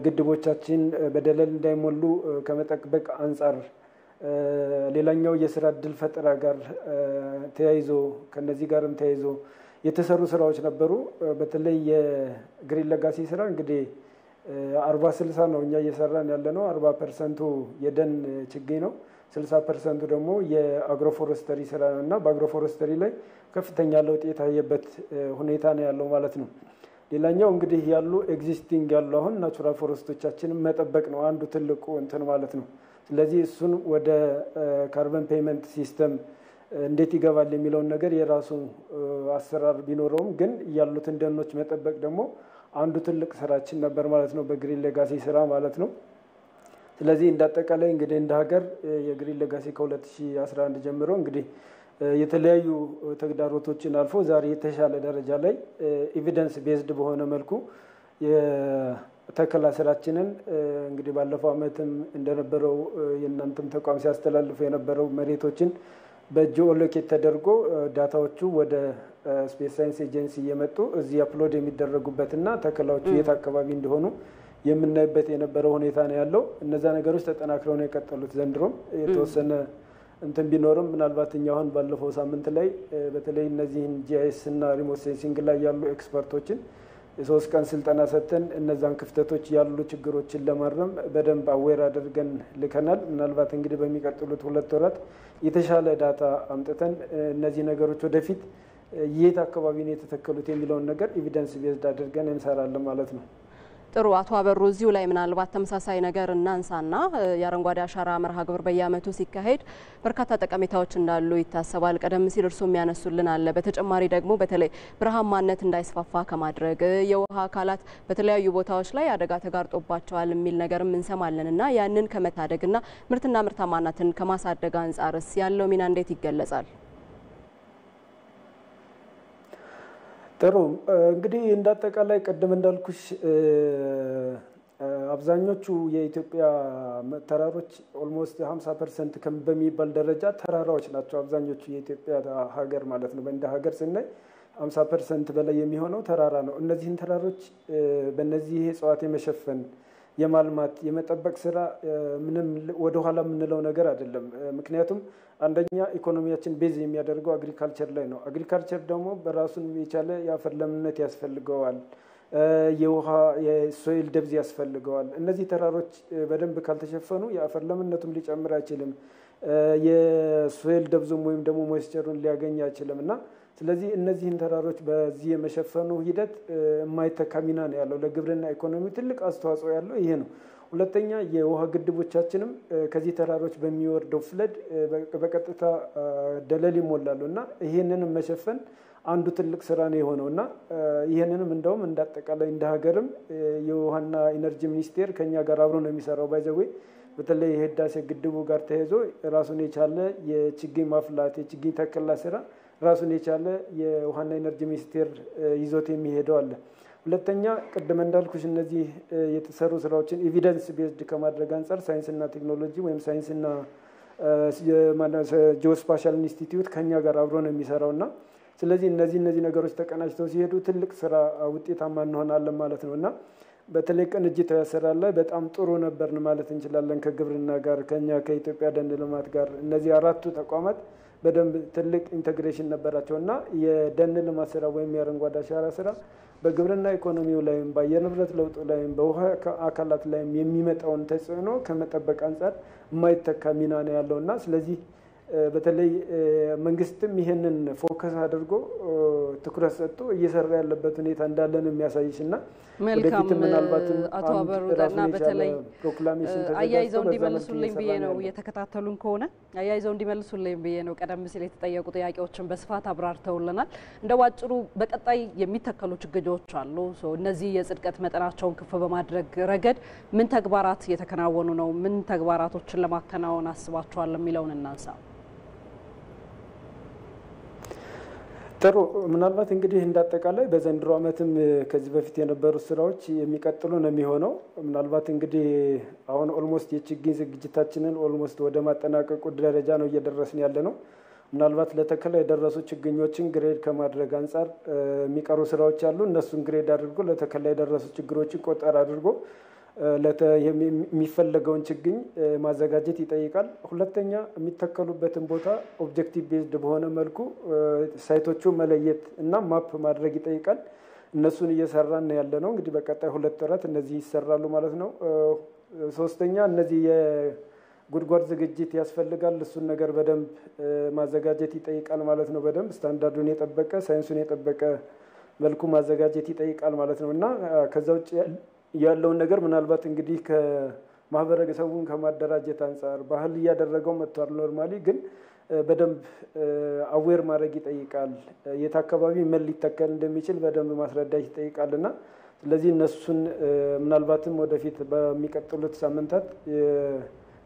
ግድቦቻችን በደለል እንዳይሞሉ ከመጠበቅ አንጻር ሌላኛው የስራ እድል ፈጠራ ጋር ተያይዞ ከነዚህ ጋርም ተያይዞ የተሰሩ ስራዎች ነበሩ። በተለይ የግሪን ሌጋሲ ስራ እንግዲህ 40-60 ነው እኛ እየሰራን ያለ ነው። 40% የደን ችግኝ ነው። 60% ደግሞ የአግሮፎረስተሪ ስራ ነው እና በአግሮፎረስተሪ ላይ ከፍተኛ ለውጥ የታየበት ሁኔታ ነው ያለው ማለት ነው። ሌላኛው እንግዲህ ያሉ ኤግዚስቲንግ ያሉ አሁን ናቹራል ፎረስቶቻችንን መጠበቅ ነው አንዱ ትልቁ እንትን ማለት ነው። ስለዚህ እሱን ወደ ካርበን ፔይመንት ሲስተም እንዴት ይገባል የሚለውን ነገር የራሱ አሰራር ቢኖረውም ግን ያሉትን ደኖች መጠበቅ ደግሞ አንዱ ትልቅ ስራችን ነበር ማለት ነው በግሪን ሌጋሲ ስራ ማለት ነው። ስለዚህ እንዳጠቃላይ እንግዲህ እንደ ሀገር የግሪን ሌጋሲ ከ2011 ጀምሮ እንግዲህ የተለያዩ ተግዳሮቶችን አልፎ ዛሬ የተሻለ ደረጃ ላይ ኤቪደንስ ቤዝድ በሆነ መልኩ የተከላ ስራችንን እንግዲህ ባለፈው አመትም እንደነበረው የእናንተም ተቋም ሲያስተላልፉ የነበረው መሬቶችን በጂኦ ሎኬት ተደርጎ ዳታዎቹ ወደ ስፔስ ሳይንስ ኤጀንሲ እየመጡ እዚህ አፕሎድ የሚደረጉበትና ተከላዎቹ የት አካባቢ እንደሆኑ የምናይበት የነበረው ሁኔታ ነው ያለው። እነዛ ነገሮች ተጠናክረው ነው የቀጠሉት። ዘንድሮም የተወሰነ እንትን ቢኖርም ምናልባት እኛ አሁን ባለፈው ሳምንት ላይ በተለይ እነዚህን ጂአይኤስ እና ሪሞት ሴንሲንግ ላይ ያሉ ኤክስፐርቶችን የ3 ቀን ስልጠና ሰጥተን እነዛን ክፍተቶች ያሉ ችግሮችን ለማረም በደንብ አዌር አድርገን ልከናል። ምናልባት እንግዲህ በሚቀጥሉት 2 ወራት የተሻለ ዳታ አምጥተን እነዚህ ነገሮች ወደፊት የት አካባቢ ነው የተተከሉት የሚለውን ነገር ኤቪደንስ ቤዝድ አድርገን እንሰራለን ማለት ነው። ጥሩ አቶ አበሩ እዚሁ ላይ ምናልባት ተመሳሳይ ነገር እናንሳና የአረንጓዴ አሻራ መርሃ ግብር በየአመቱ ሲካሄድ በርካታ ጠቀሜታዎች እንዳሉ ይታሰባል። ቀደም ሲል እርሶ የሚያነሱልን አለ። በተጨማሪ ደግሞ በተለይ ብርሃማነት እንዳይስፋፋ ከማድረግ የውሃ አካላት በተለያዩ ቦታዎች ላይ አደጋ ተጋርጦባቸዋል የሚል ነገርም እንሰማለንና ያንን ከመታደግና ምርትና ምርታማነትን ከማሳደግ አንጻርስ ያለው ሚና እንዴት ይገለጻል? ጥሩ እንግዲህ እንዳጠቃላይ ቀደም እንዳልኩሽ አብዛኞቹ የኢትዮጵያ ተራሮች ኦልሞስት 50% በሚባል ደረጃ ተራራዎች ናቸው። አብዛኞቹ የኢትዮጵያ ሀገር ማለት ነው። እንደ ሀገር ስናይ 50% በላይ የሚሆነው ተራራ ነው። እነዚህን ተራሮች በእነዚህ እጽዋት የመሸፈን የማልማት የመጠበቅ ስራ ምንም ወደ ኋላ የምንለው ነገር አይደለም። ምክንያቱም አንደኛ ኢኮኖሚያችን ቤዝ የሚያደርገው አግሪካልቸር ላይ ነው። አግሪካልቸር ደግሞ በራሱን የቻለ የአፈር ለምነት ያስፈልገዋል፣ የውሃ የሶይል ደብዝ ያስፈልገዋል። እነዚህ ተራሮች በደንብ ካልተሸፈኑ የአፈር ለምነቱም ሊጨምር አይችልም፣ የሶይል ደብዙም ወይም ደግሞ ሞይስቸሩን ሊያገኝ አይችልም እና ስለዚህ እነዚህን ተራሮች በዚህ የመሸፈኑ ሂደት የማይተካ ሚና ነው ያለው። ለግብርና ኢኮኖሚ ትልቅ አስተዋጽኦ ያለው ይሄ ነው። ሁለተኛ የውሃ ግድቦቻችንም ከዚህ ተራሮች በሚወርደው ፍለድ በቀጥታ ደለል ይሞላሉ እና ይሄንንም መሸፈን አንዱ ትልቅ ስራ ነው የሆነው እና ይሄንንም እንደውም እንዳጠቃላይ እንደ ሀገርም የውሃና ኢነርጂ ሚኒስቴር ከኛ ጋር አብሮ ነው የሚሰራው። ባይዘዌ በተለይ የህዳሴ ግድቡ ጋር ተያይዞ ራሱን የቻለ የችግኝ ማፍላት የችግኝ ተከላ ስራ ራሱን የቻለ የውሃና ኢነርጂ ሚኒስቴር ይዞት የሚሄደው አለ። ሁለተኛ ቅድም እንዳልኩሽ እነዚህ የተሰሩ ስራዎችን ኤቪደንስ ቤዝድ ከማድረግ አንፃር ሳይንስና ቴክኖሎጂ ወይም ሳይንስና ጂኦስፓሻል ኢንስቲትዩት ከኛ ጋር አብሮ ነው የሚሰራውና ስለዚህ እነዚህ ነገሮች ተቀናጅተው ሲሄዱ ትልቅ ስራ ውጤታማ እንሆናለን ማለት ነውና በተለይ ቅንጅታዊ አሰራር ላይ በጣም ጥሩ ነበርን ማለት እንችላለን። ከግብርና ጋር ከኛ ከኢትዮጵያ ደን ልማት ጋር እነዚህ አራቱ ተቋማት በደንብ ትልቅ ኢንተግሬሽን ነበራቸውና የደን ልማት ስራ ወይም የአረንጓዴ አሻራ ስራ በግብርና ኢኮኖሚው ላይም በአየር ንብረት ለውጡ ላይም በውሃ አካላት ላይም የሚመጣውን ተጽዕኖ ከመጠበቅ አንፃር የማይተካ ሚና ነው ያለውና ስለዚህ በተለይ መንግስትም ይሄንን ፎከስ አድርጎ ትኩረት ሰጥቶ እየሰራ ያለበት ሁኔታ እንዳለ ነው የሚያሳይሽና መልካም አቶ አበሩና በተለይ አያይዘው እንዲመልሱልኝ ብዬ ነው የተከታተሉን ከሆነ አያይዘው እንዲመልሱልኝ ብዬ ነው ቀደም ሲል የተጠየቁ ጥያቄዎችን በስፋት አብራርተውልናል። እንደ ዋጭሩ በቀጣይ የሚተከሉ ችግኞች አሉ። እነዚህ የጽድቀት መጠናቸውን ከፍ በማድረግ ረገድ ምን ተግባራት እየተከናወኑ ነው? ምን ተግባራቶችን ለማከናወን አስባቸዋል የሚለውን እናንሳ። ጥሩ ምናልባት እንግዲህ እንዳጠቃላይ በዘንድሮ ዓመትም ከዚህ በፊት የነበሩ ስራዎች የሚቀጥሉ ነው የሚሆነው። ምናልባት እንግዲህ አሁን ኦልሞስት የችግኝ ዝግጅታችንን ኦልሞስት ወደ ማጠናቀቁ ደረጃ ነው እየደረስን ያለ ነው። ምናልባት ለተከላ የደረሱ ችግኞችን ግሬድ ከማድረግ አንፃር የሚቀሩ ስራዎች አሉ። እነሱን ግሬድ አድርጎ ለተከላ የደረሱ ችግሮችን ቆጠር አድርጎ የሚፈለገውን ችግኝ ማዘጋጀት ይጠይቃል። ሁለተኛ የሚተከሉበትን ቦታ ኦብጀክቲቭ ቤዝድ በሆነ መልኩ ሳይቶቹ መለየት እና ማፕ ማድረግ ይጠይቃል። እነሱን እየሰራን ያለ ነው። እንግዲህ በቀጣይ 2 ወራት እነዚህ ይሰራሉ ማለት ነው። ሶስተኛ እነዚህ የጉድጓድ ዝግጅት ያስፈልጋል። እሱን ነገር በደንብ ማዘጋጀት ይጠይቃል ማለት ነው። በደንብ ስታንዳርዱን የጠበቀ ሳይንሱን የጠበቀ መልኩ ማዘጋጀት ይጠይቃል ማለት ነው እና ከዛ ውጭ ያለውን ነገር ምናልባት እንግዲህ ከማህበረሰቡን ከማደራጀት አንፃር ባህል እያደረገው መጥቷል። ኖርማሊ ግን በደንብ አዌር ማድረግ ይጠይቃል። የት አካባቢ ምን ሊተከል እንደሚችል በደንብ ማስረዳት ይጠይቃልና ስለዚህ እነሱን ምናልባትም ወደፊት በሚቀጥሉት ሳምንታት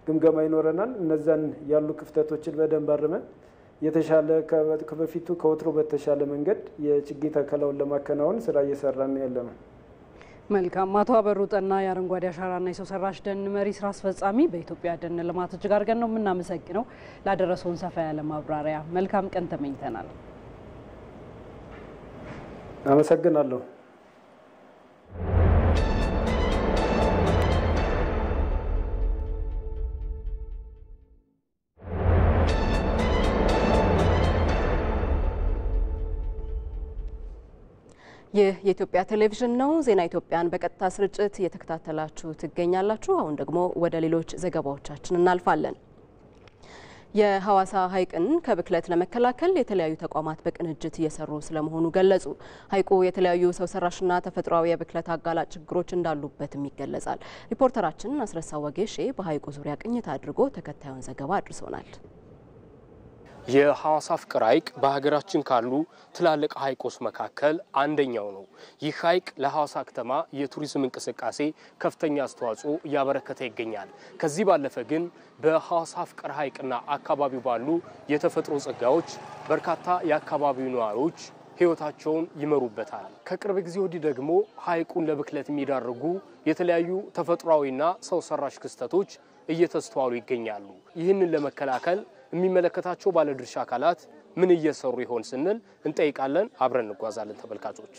ግምገማ ይኖረናል። እነዛን ያሉ ክፍተቶችን በደንብ አርመን የተሻለ ከበፊቱ ከወትሮ በተሻለ መንገድ የችግኝ ተከላውን ለማከናወን ስራ እየሰራን ያለ ነው። መልካም አቶ አበሩ ጠና የአረንጓዴ አሻራና የሰው ሰራሽ ደን መሪ ስራ አስፈጻሚ በኢትዮጵያ ደን ልማት እጅግ አድርገን ነው የምናመሰግነው ላደረሰውን ሰፋ ያለ ማብራሪያ። መልካም ቀን ተመኝተናል። አመሰግናለሁ። ይህ የኢትዮጵያ ቴሌቪዥን ነው። ዜና ኢትዮጵያን በቀጥታ ስርጭት እየተከታተላችሁ ትገኛላችሁ። አሁን ደግሞ ወደ ሌሎች ዘገባዎቻችን እናልፋለን። የሐዋሳ ሐይቅን ከብክለት ለመከላከል የተለያዩ ተቋማት በቅንጅት እየሰሩ ስለመሆኑ ገለጹ። ሐይቁ የተለያዩ ሰው ሰራሽና ተፈጥሯዊ የብክለት አጋላጭ ችግሮች እንዳሉበትም ይገለጻል። ሪፖርተራችን አስረሳ ወጌሼ በሐይቁ ዙሪያ ቅኝት አድርጎ ተከታዩን ዘገባ አድርሶናል። የሐዋሳ ፍቅር ሐይቅ በሀገራችን ካሉ ትላልቅ ሐይቆች መካከል አንደኛው ነው። ይህ ሐይቅ ለሐዋሳ ከተማ የቱሪዝም እንቅስቃሴ ከፍተኛ አስተዋጽኦ እያበረከተ ይገኛል። ከዚህ ባለፈ ግን በሐዋሳ ፍቅር ሐይቅና አካባቢው ባሉ የተፈጥሮ ጸጋዎች በርካታ የአካባቢው ነዋሪዎች ህይወታቸውን ይመሩበታል። ከቅርብ ጊዜ ወዲህ ደግሞ ሐይቁን ለብክለት የሚዳርጉ የተለያዩ ተፈጥሯዊና ሰው ሰራሽ ክስተቶች እየተስተዋሉ ይገኛሉ። ይህንን ለመከላከል የሚመለከታቸው ባለድርሻ አካላት ምን እየሰሩ ይሆን ስንል እንጠይቃለን። አብረን እንጓዛለን ተመልካቾች።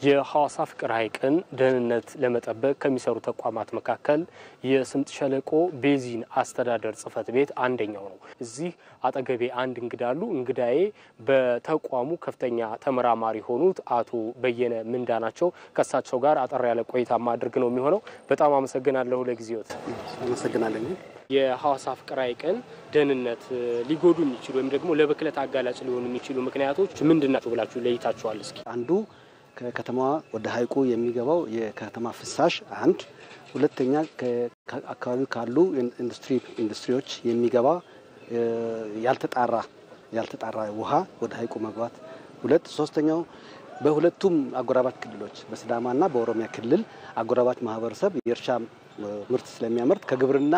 የሐዋሳ ፍቅር ሐይቅን ደህንነት ለመጠበቅ ከሚሰሩ ተቋማት መካከል የስምጥ ሸለቆ ቤዚን አስተዳደር ጽሕፈት ቤት አንደኛው ነው። እዚህ አጠገቤ አንድ እንግዳ አሉ። እንግዳዬ በተቋሙ ከፍተኛ ተመራማሪ ሆኑት አቶ በየነ ምንዳ ናቸው። ከሳቸው ጋር አጠር ያለ ቆይታ ማድረግ ነው የሚሆነው። በጣም አመሰግናለሁ ለጊዜዎት። አመሰግናለሁ። የሐዋሳ ፍቅር ሐይቅን ደህንነት ሊጎዱ የሚችሉ ወይም ደግሞ ለብክለት አጋላጭ ሊሆኑ የሚችሉ ምክንያቶች ምንድናቸው ብላችሁ ለይታችኋል? እስኪ አንዱ ከከተማዋ ወደ ሐይቁ የሚገባው የከተማ ፍሳሽ አንድ፣ ሁለተኛ ከአካባቢው ካሉ ኢንዱስትሪዎች የሚገባ ያልተጣራ ውሃ ወደ ሐይቁ መግባት ሁለት፣ ሶስተኛው በሁለቱም አጎራባች ክልሎች በሲዳማና በኦሮሚያ ክልል አጎራባች ማህበረሰብ የእርሻ ምርት ስለሚያመርት ከግብርና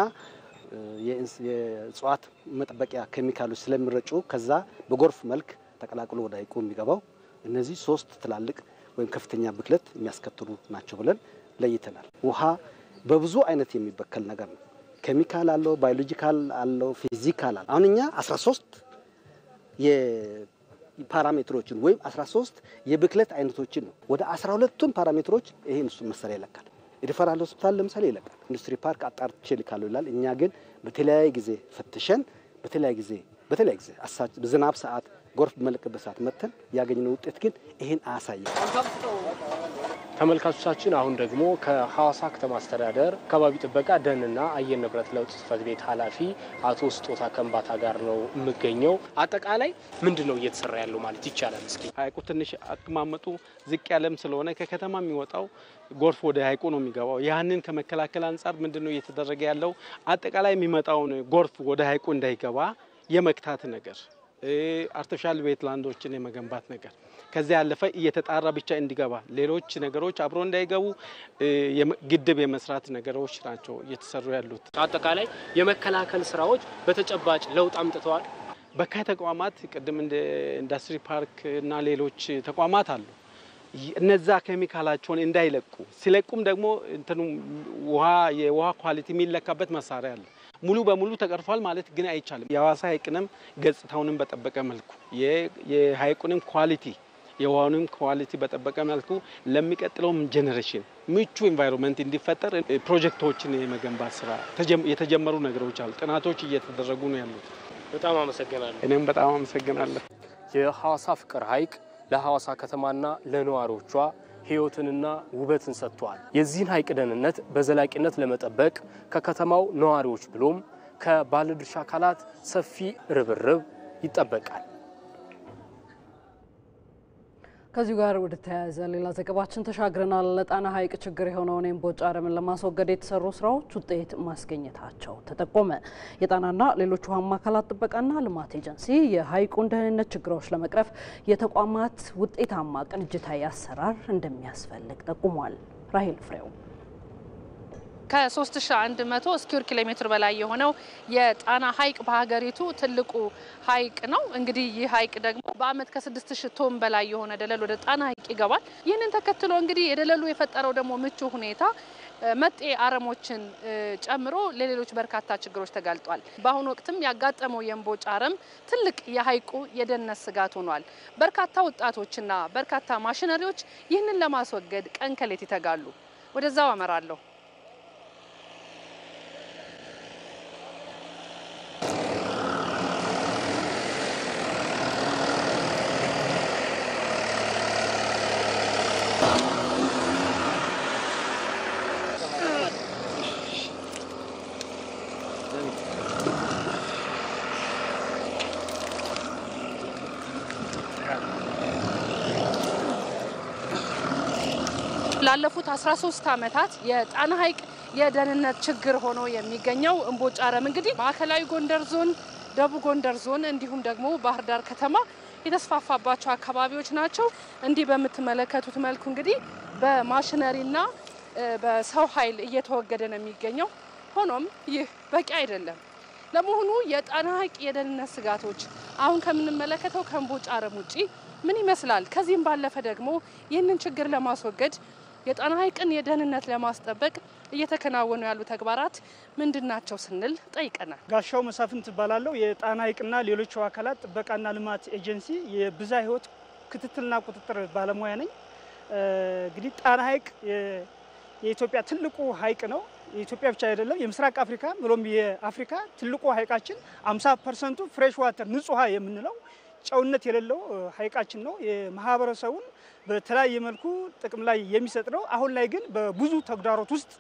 የእጽዋት መጠበቂያ ኬሚካሎች ስለሚረጩ ከዛ በጎርፍ መልክ ተቀላቅሎ ወደ ሐይቁ የሚገባው እነዚህ 3 ትላልቅ ወይም ከፍተኛ ብክለት የሚያስከትሉ ናቸው ብለን ለይተናል። ውሃ በብዙ አይነት የሚበከል ነገር ነው። ኬሚካል አለው፣ ባዮሎጂካል አለው፣ ፊዚካል አለው። አሁን እኛ 13 የፓራሜትሮችን ወይም 13 የብክለት አይነቶችን ነው ወደ 12ቱን ፓራሜትሮች ይሄን እሱ መሰሪያ ይለካል። ሪፈራል ሆስፒታል ለምሳሌ ይለካል። ኢንዱስትሪ ፓርክ አጣርቼ ልካለሁ ይላል። እኛ ግን በተለያየ ጊዜ ፈትሸን በተለያየ ጊዜ ዝናብ ሰዓት ጎርፍ በመለቀበት ሰዓት መተን ያገኘነው ውጤት ግን ይሄን አያሳይም። ተመልካቾቻችን አሁን ደግሞ ከሐዋሳ ከተማ አስተዳደር አካባቢ ጥበቃ ደንና አየር ንብረት ለውጥ ጽሕፈት ቤት ኃላፊ አቶ ስጦታ ከንባታ ጋር ነው የምገኘው። አጠቃላይ ምንድነው እየተሰራ ያለው ማለት ይቻላል? እስኪ ሐይቁ ትንሽ አቀማመጡ ዝቅ ያለም ስለሆነ ከከተማ የሚወጣው ጎርፍ ወደ ሐይቁ ነው የሚገባው። ያንን ከመከላከል አንፃር ምንድነው እየተደረገ ያለው? አጠቃላይ የሚመጣውን ጎርፍ ወደ ሐይቁ እንዳይገባ የመክታት ነገር፣ አርቲፊሻል ዌትላንዶችን የመገንባት ነገር፣ ከዚያ ያለፈ እየተጣራ ብቻ እንዲገባ ሌሎች ነገሮች አብሮ እንዳይገቡ ግድብ የመስራት ነገሮች ናቸው እየተሰሩ ያሉት። አጠቃላይ የመከላከል ስራዎች በተጨባጭ ለውጥ አምጥተዋል። በካይ ተቋማት ቅድም እንደ ኢንዱስትሪ ፓርክ እና ሌሎች ተቋማት አሉ። እነዛ ኬሚካላቸውን እንዳይለቁ ሲለቁም ደግሞ እንትኑ የውሃ ኳሊቲ የሚለካበት መሳሪያ አለ። ሙሉ በሙሉ ተቀርፏል ማለት ግን አይቻልም። የሐዋሳ ሐይቅንም ገጽታውንም በጠበቀ መልኩ የሐይቁንም ኳሊቲ የውሃውንም ኳሊቲ በጠበቀ መልኩ ለሚቀጥለው ጄኔሬሽን ምቹ ኤንቫይሮንመንት እንዲፈጠር ፕሮጀክቶችን የመገንባት ስራ የተጀመሩ ነገሮች አሉ። ጥናቶች እየተደረጉ ነው ያሉት። በጣም አመሰግናለሁ። እኔም በጣም አመሰግናለሁ። የሐዋሳ ፍቅር ሐይቅ ለሐዋሳ ከተማና ለነዋሪዎቿ ህይወትንና ውበትን ሰጥቷል። የዚህን ሐይቅ ደህንነት በዘላቂነት ለመጠበቅ ከከተማው ነዋሪዎች ብሎም ከባለድርሻ አካላት ሰፊ ርብርብ ይጠበቃል። ከዚሁ ጋር ወደ ተያያዘ ሌላ ዘገባችን ተሻግረናል። ለጣና ሐይቅ ችግር የሆነውን የእምቦጭ አረምን ለማስወገድ የተሰሩ ስራዎች ውጤት ማስገኘታቸው ተጠቆመ። የጣናና ሌሎች ውሃማ አካላት ጥበቃና ልማት ኤጀንሲ የሐይቁን ደህንነት ችግሮች ለመቅረፍ የተቋማት ውጤታማ ቅንጅታዊ አሰራር እንደሚያስፈልግ ጠቁሟል። ራሄል ፍሬው ከ3100 ስኩዌር ኪሎ ሜትር በላይ የሆነው የጣና ሐይቅ በሀገሪቱ ትልቁ ሐይቅ ነው። እንግዲህ ይህ ሐይቅ ደግሞ በአመት ከ6000 ቶን በላይ የሆነ ደለል ወደ ጣና ሐይቅ ይገባል። ይህንን ተከትሎ እንግዲህ የደለሉ የፈጠረው ደግሞ ምቹ ሁኔታ መጤ አረሞችን ጨምሮ ለሌሎች በርካታ ችግሮች ተጋልጧል። በአሁኑ ወቅትም ያጋጠመው የእምቦጭ አረም ትልቅ የሐይቁ የደህንነት ስጋት ሆኗል። በርካታ ወጣቶችና በርካታ ማሽነሪዎች ይህንን ለማስወገድ ቀን ከሌት ይተጋሉ። ወደዛው አመራለሁ። ላለፉት 13 ዓመታት የጣና ሐይቅ የደህንነት ችግር ሆኖ የሚገኘው እምቦጭ አረም እንግዲህ ማዕከላዊ ጎንደር ዞን፣ ደቡብ ጎንደር ዞን እንዲሁም ደግሞ ባህር ዳር ከተማ የተስፋፋባቸው አካባቢዎች ናቸው። እንዲህ በምትመለከቱት መልኩ እንግዲህ በማሽነሪና በሰው ኃይል እየተወገደ ነው የሚገኘው። ሆኖም ይህ በቂ አይደለም። ለመሆኑ የጣና ሐይቅ የደህንነት ስጋቶች አሁን ከምንመለከተው ከእምቦጭ አረም ውጪ ምን ይመስላል? ከዚህም ባለፈ ደግሞ ይህንን ችግር ለማስወገድ የጣና ሐይቅን የደህንነት ለማስጠበቅ እየተከናወኑ ያሉ ተግባራት ምንድናቸው ስንል ጠይቀናል። ጋሻው መሳፍንት እባላለሁ። የጣና ሐይቅና ሌሎች አካላት ጥበቃና ልማት ኤጀንሲ የብዝሃ ሕይወት ክትትልና ቁጥጥር ባለሙያ ነኝ። እንግዲህ ጣና ሐይቅ የኢትዮጵያ ትልቁ ሐይቅ ነው። የኢትዮጵያ ብቻ አይደለም፣ የምስራቅ አፍሪካ ብሎም የአፍሪካ ትልቁ ሐይቃችን 50% ፍሬሽ ዋተር ንጹህ ውሃ የምንለው ጨውነት የሌለው ሐይቃችን ነው። የማህበረሰቡን በተለያየ መልኩ ጥቅም ላይ የሚሰጥ ነው። አሁን ላይ ግን በብዙ ተግዳሮት ውስጥ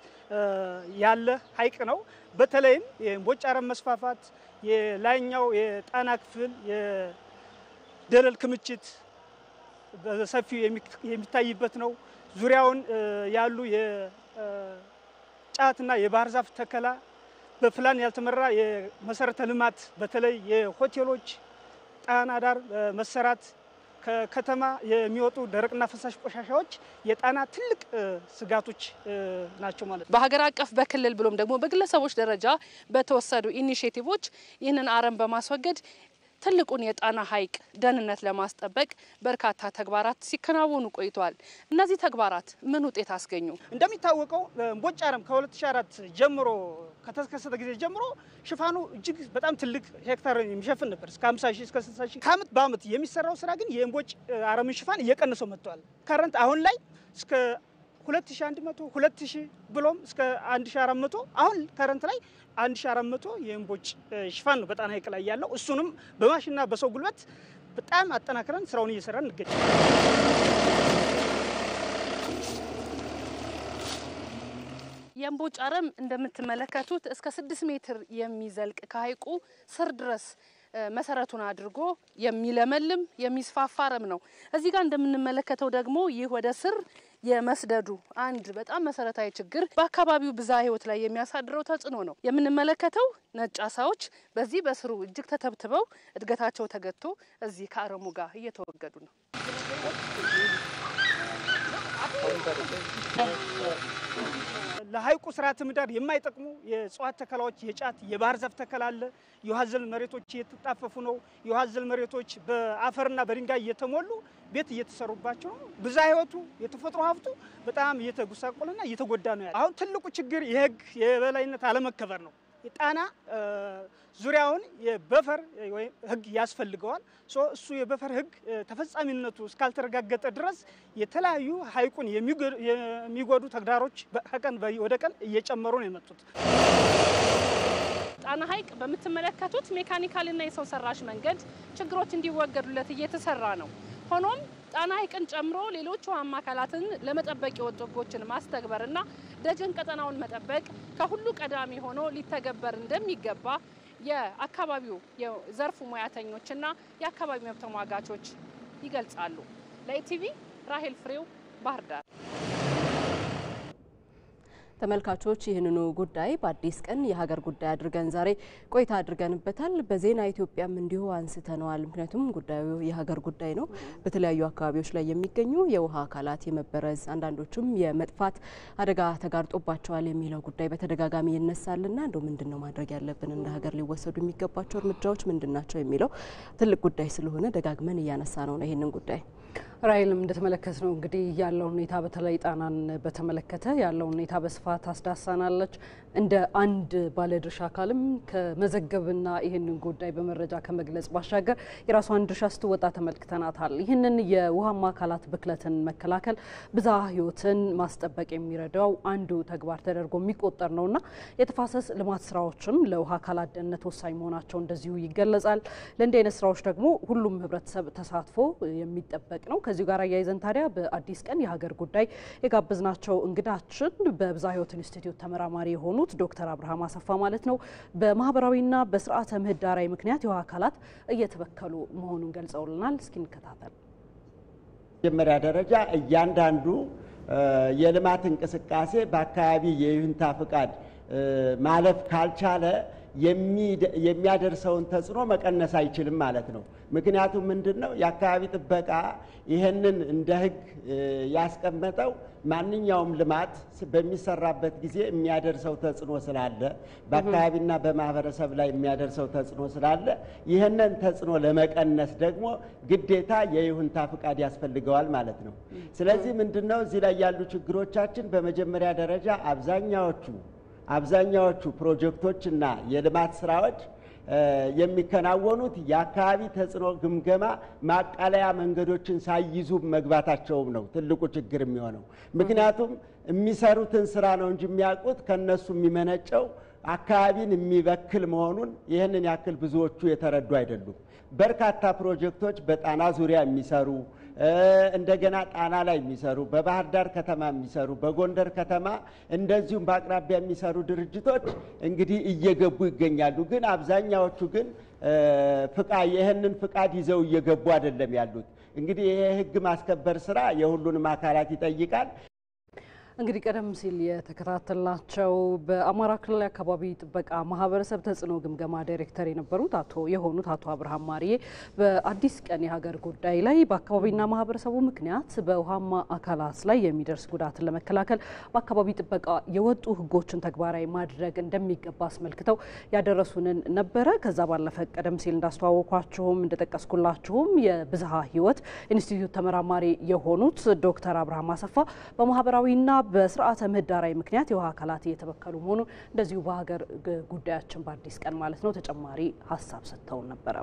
ያለ ሐይቅ ነው። በተለይም የእምቦጭ አረም መስፋፋት፣ የላይኛው የጣና ክፍል የደለል ክምችት በሰፊው የሚታይበት ነው። ዙሪያውን ያሉ የጫትና የባህር ዛፍ ተከላ፣ በፕላን ያልተመራ የመሰረተ ልማት በተለይ የሆቴሎች ጣና ዳር መሰራት ከከተማ የሚወጡ ደረቅና ፈሳሽ ቆሻሻዎች የጣና ትልቅ ስጋቶች ናቸው ማለት ነው። በሀገር አቀፍ በክልል ብሎም ደግሞ በግለሰቦች ደረጃ በተወሰዱ ኢኒሼቲቮች ይህንን አረም በማስወገድ ትልቁን የጣና ሐይቅ ደህንነት ለማስጠበቅ በርካታ ተግባራት ሲከናወኑ ቆይተዋል። እነዚህ ተግባራት ምን ውጤት አስገኙ? እንደሚታወቀው እምቦጭ አረም ከ2004 ጀምሮ ከተከሰተ ጊዜ ጀምሮ ሽፋኑ እጅግ በጣም ትልቅ ሄክታር የሚሸፍን ነበር፣ እስከ 50 ሺህ እስከ 60 ሺህ። ከአመት በአመት የሚሰራው ስራ ግን የእምቦጭ አረምን ሽፋን እየቀነሰው መጥቷል። ከረንት አሁን ላይ እስከ 2100 2000 ብሎም እስከ 1400 አሁን ከረንት ላይ 1400 የእምቦጭ ሽፋን ነው በጣና ሐይቅ ላይ ያለው። እሱንም በማሽንና በሰው ጉልበት በጣም አጠናክረን ስራውን እየሰራን እንገኛለን። የእምቦጭ አረም እንደምትመለከቱት እስከ 6 ሜትር የሚዘልቅ ከሐይቁ ስር ድረስ መሰረቱን አድርጎ የሚለመልም የሚስፋፋ አረም ነው። እዚህ ጋር እንደምንመለከተው ደግሞ ይህ ወደ ስር የመስደዱ አንድ በጣም መሰረታዊ ችግር በአካባቢው ብዝሃ ሕይወት ላይ የሚያሳድረው ተጽዕኖ ነው። የምንመለከተው ነጭ አሳዎች በዚህ በስሩ እጅግ ተተብትበው እድገታቸው ተገቶ እዚህ ከአረሙ ጋር እየተወገዱ ነው። ለሐይቁ ስርዓተ ምህዳር የማይጠቅሙ የእጽዋት ተከላዎች፣ የጫት የባህር ዛፍ ተከላ አለ። የውሃ አዘል መሬቶች እየተጣፈፉ ነው። የውሃ አዘል መሬቶች በአፈርና በድንጋይ እየተሞሉ ቤት እየተሰሩባቸው ነው። ብዝሃ ሕይወቱ የተፈጥሮ ሀብቱ በጣም እየተጎሳቆለና እየተጎዳ ነው ያለው። አሁን ትልቁ ችግር የህግ የበላይነት አለመከበር ነው። የጣና ዙሪያውን የበፈር ህግ ያስፈልገዋል። እሱ የበፈር ህግ ተፈጻሚነቱ እስካልተረጋገጠ ድረስ የተለያዩ ሐይቁን የሚጎዱ ተግዳሮች ከቀን ወደ ቀን እየጨመሩ ነው የመጡት። ጣና ሐይቅ በምትመለከቱት ሜካኒካልና የሰው ሰራሽ መንገድ ችግሮች እንዲወገዱለት እየተሰራ ነው። ሆኖም ጣና ሐይቅን ጨምሮ ሌሎች ውሃማ አካላትን ለመጠበቅ የወጡ ህጎችን ማስተግበርና ደጀን ቀጠናውን መጠበቅ ከሁሉ ቀዳሚ ሆኖ ሊተገበር እንደሚገባ የአካባቢው የዘርፉ ሙያተኞችና የአካባቢ መብት ተሟጋቾች ይገልጻሉ። ለኢቲቪ ራሄል ፍሬው ባህር ዳር። ተመልካቾች ይህንኑ ጉዳይ በአዲስ ቀን የሀገር ጉዳይ አድርገን ዛሬ ቆይታ አድርገንበታል። በዜና ኢትዮጵያም እንዲሁ አንስተነዋል። ምክንያቱም ጉዳዩ የሀገር ጉዳይ ነው። በተለያዩ አካባቢዎች ላይ የሚገኙ የውሃ አካላት የመበረዝ አንዳንዶቹም የመጥፋት አደጋ ተጋርጦባቸዋል የሚለው ጉዳይ በተደጋጋሚ ይነሳልና እንደው ምንድነው ማድረግ ያለብን እንደ ሀገር ሊወሰዱ የሚገባቸው እርምጃዎች ምንድናቸው የሚለው ትልቅ ጉዳይ ስለሆነ ደጋግመን እያነሳ ነው ይህንን ጉዳይ። ራይልም እንደተመለከተ ነው እንግዲህ ያለው ሁኔታ በተለይ ጣናን በተመለከተ ያለው ሁኔታ በስፋት አስዳሳናለች። እንደ አንድ ባለድርሻ አካልም ከመዘገብና ይህንን ጉዳይ በመረጃ ከመግለጽ ባሻገር የራሷን ድርሻ ስትወጣ ተመልክተናታል። ይህንን የውሃማ አካላት ብክለትን መከላከል ብዝሃ ሕይወትን ማስጠበቅ የሚረዳው አንዱ ተግባር ተደርጎ የሚቆጠር ነውና የተፋሰስ ልማት ስራዎችም ለውሃ አካላት ደህንነት ወሳኝ መሆናቸው እንደዚሁ ይገለጻል። ለእንዲህ አይነት ስራዎች ደግሞ ሁሉም ህብረተሰብ ተሳትፎ የሚጠበቅ ነው። ከዚሁ ጋር አያይዘን ታዲያ በአዲስ ቀን የሀገር ጉዳይ የጋበዝናቸው እንግዳችን በብዝሃ ሕይወት ኢንስቲትዩት ተመራማሪ የሆኑት ዶክተር አብርሃም አሰፋ ማለት ነው በማህበራዊና በስርዓተ ምህዳራዊ ምክንያት የውሃ አካላት እየተበከሉ መሆኑን ገልጸውልናል። እስኪ እንከታተል። መጀመሪያ ደረጃ እያንዳንዱ የልማት እንቅስቃሴ በአካባቢ የይሁንታ ፍቃድ ማለፍ ካልቻለ የሚያደርሰውን ተጽዕኖ መቀነስ አይችልም ማለት ነው። ምክንያቱም ምንድነው የአካባቢ ጥበቃ ይሄንን እንደ ህግ ያስቀመጠው ማንኛውም ልማት በሚሰራበት ጊዜ የሚያደርሰው ተጽዕኖ ስላለ በአካባቢና በማህበረሰብ ላይ የሚያደርሰው ተጽዕኖ ስላለ ይሄንን ተጽዕኖ ለመቀነስ ደግሞ ግዴታ የይሁንታ ፍቃድ ያስፈልገዋል ማለት ነው። ስለዚህ ምንድነው እዚህ ላይ ያሉ ችግሮቻችን በመጀመሪያ ደረጃ አብዛኛዎቹ ፕሮጀክቶችና የልማት ስራዎች የሚከናወኑት የአካባቢ ተጽዕኖ ግምገማ ማቃለያ መንገዶችን ሳይይዙ መግባታቸውም ነው ትልቁ ችግር የሚሆነው። ምክንያቱም የሚሰሩትን ስራ ነው እንጂ የሚያውቁት ከነሱ የሚመነጨው አካባቢን የሚበክል መሆኑን ይህንን ያክል ብዙዎቹ የተረዱ አይደሉም። በርካታ ፕሮጀክቶች በጣና ዙሪያ የሚሰሩ እንደገና ጣና ላይ የሚሰሩ በባህር ዳር ከተማ የሚሰሩ በጎንደር ከተማ እንደዚሁም በአቅራቢያ የሚሰሩ ድርጅቶች እንግዲህ እየገቡ ይገኛሉ። ግን አብዛኛዎቹ ግን ይህንን ፍቃድ ይዘው እየገቡ አይደለም ያሉት። እንግዲህ ይሄ ህግ ማስከበር ስራ የሁሉንም አካላት ይጠይቃል። እንግዲህ ቀደም ሲል የተከታተልናቸው በአማራ ክልል አካባቢ ጥበቃ ማህበረሰብ ተጽዕኖ ግምገማ ዳይሬክተር የነበሩት አቶ አብርሃም ማሪዬ በአዲስ ቀን የሀገር ጉዳይ ላይ በአካባቢና ማህበረሰቡ ምክንያት በውሃማ አካላት ላይ የሚደርስ ጉዳትን ለመከላከል በአካባቢ ጥበቃ የወጡ ህጎችን ተግባራዊ ማድረግ እንደሚገባ አስመልክተው ያደረሱንን ነበረ። ከዛ ባለፈ ቀደም ሲል እንዳስተዋወኳችሁም እንደጠቀስኩላችሁም የብዝሃ ህይወት ኢንስቲትዩት ተመራማሪ የሆኑት ዶክተር አብርሃም አሰፋ በማህበራዊና በስርዓተ ምህዳራዊ ምክንያት የውሃ አካላት እየተበከሉ መሆኑ እንደዚሁ በሀገር ጉዳያችን በአዲስ ቀን ማለት ነው ተጨማሪ ሀሳብ ሰጥተውን ነበረ።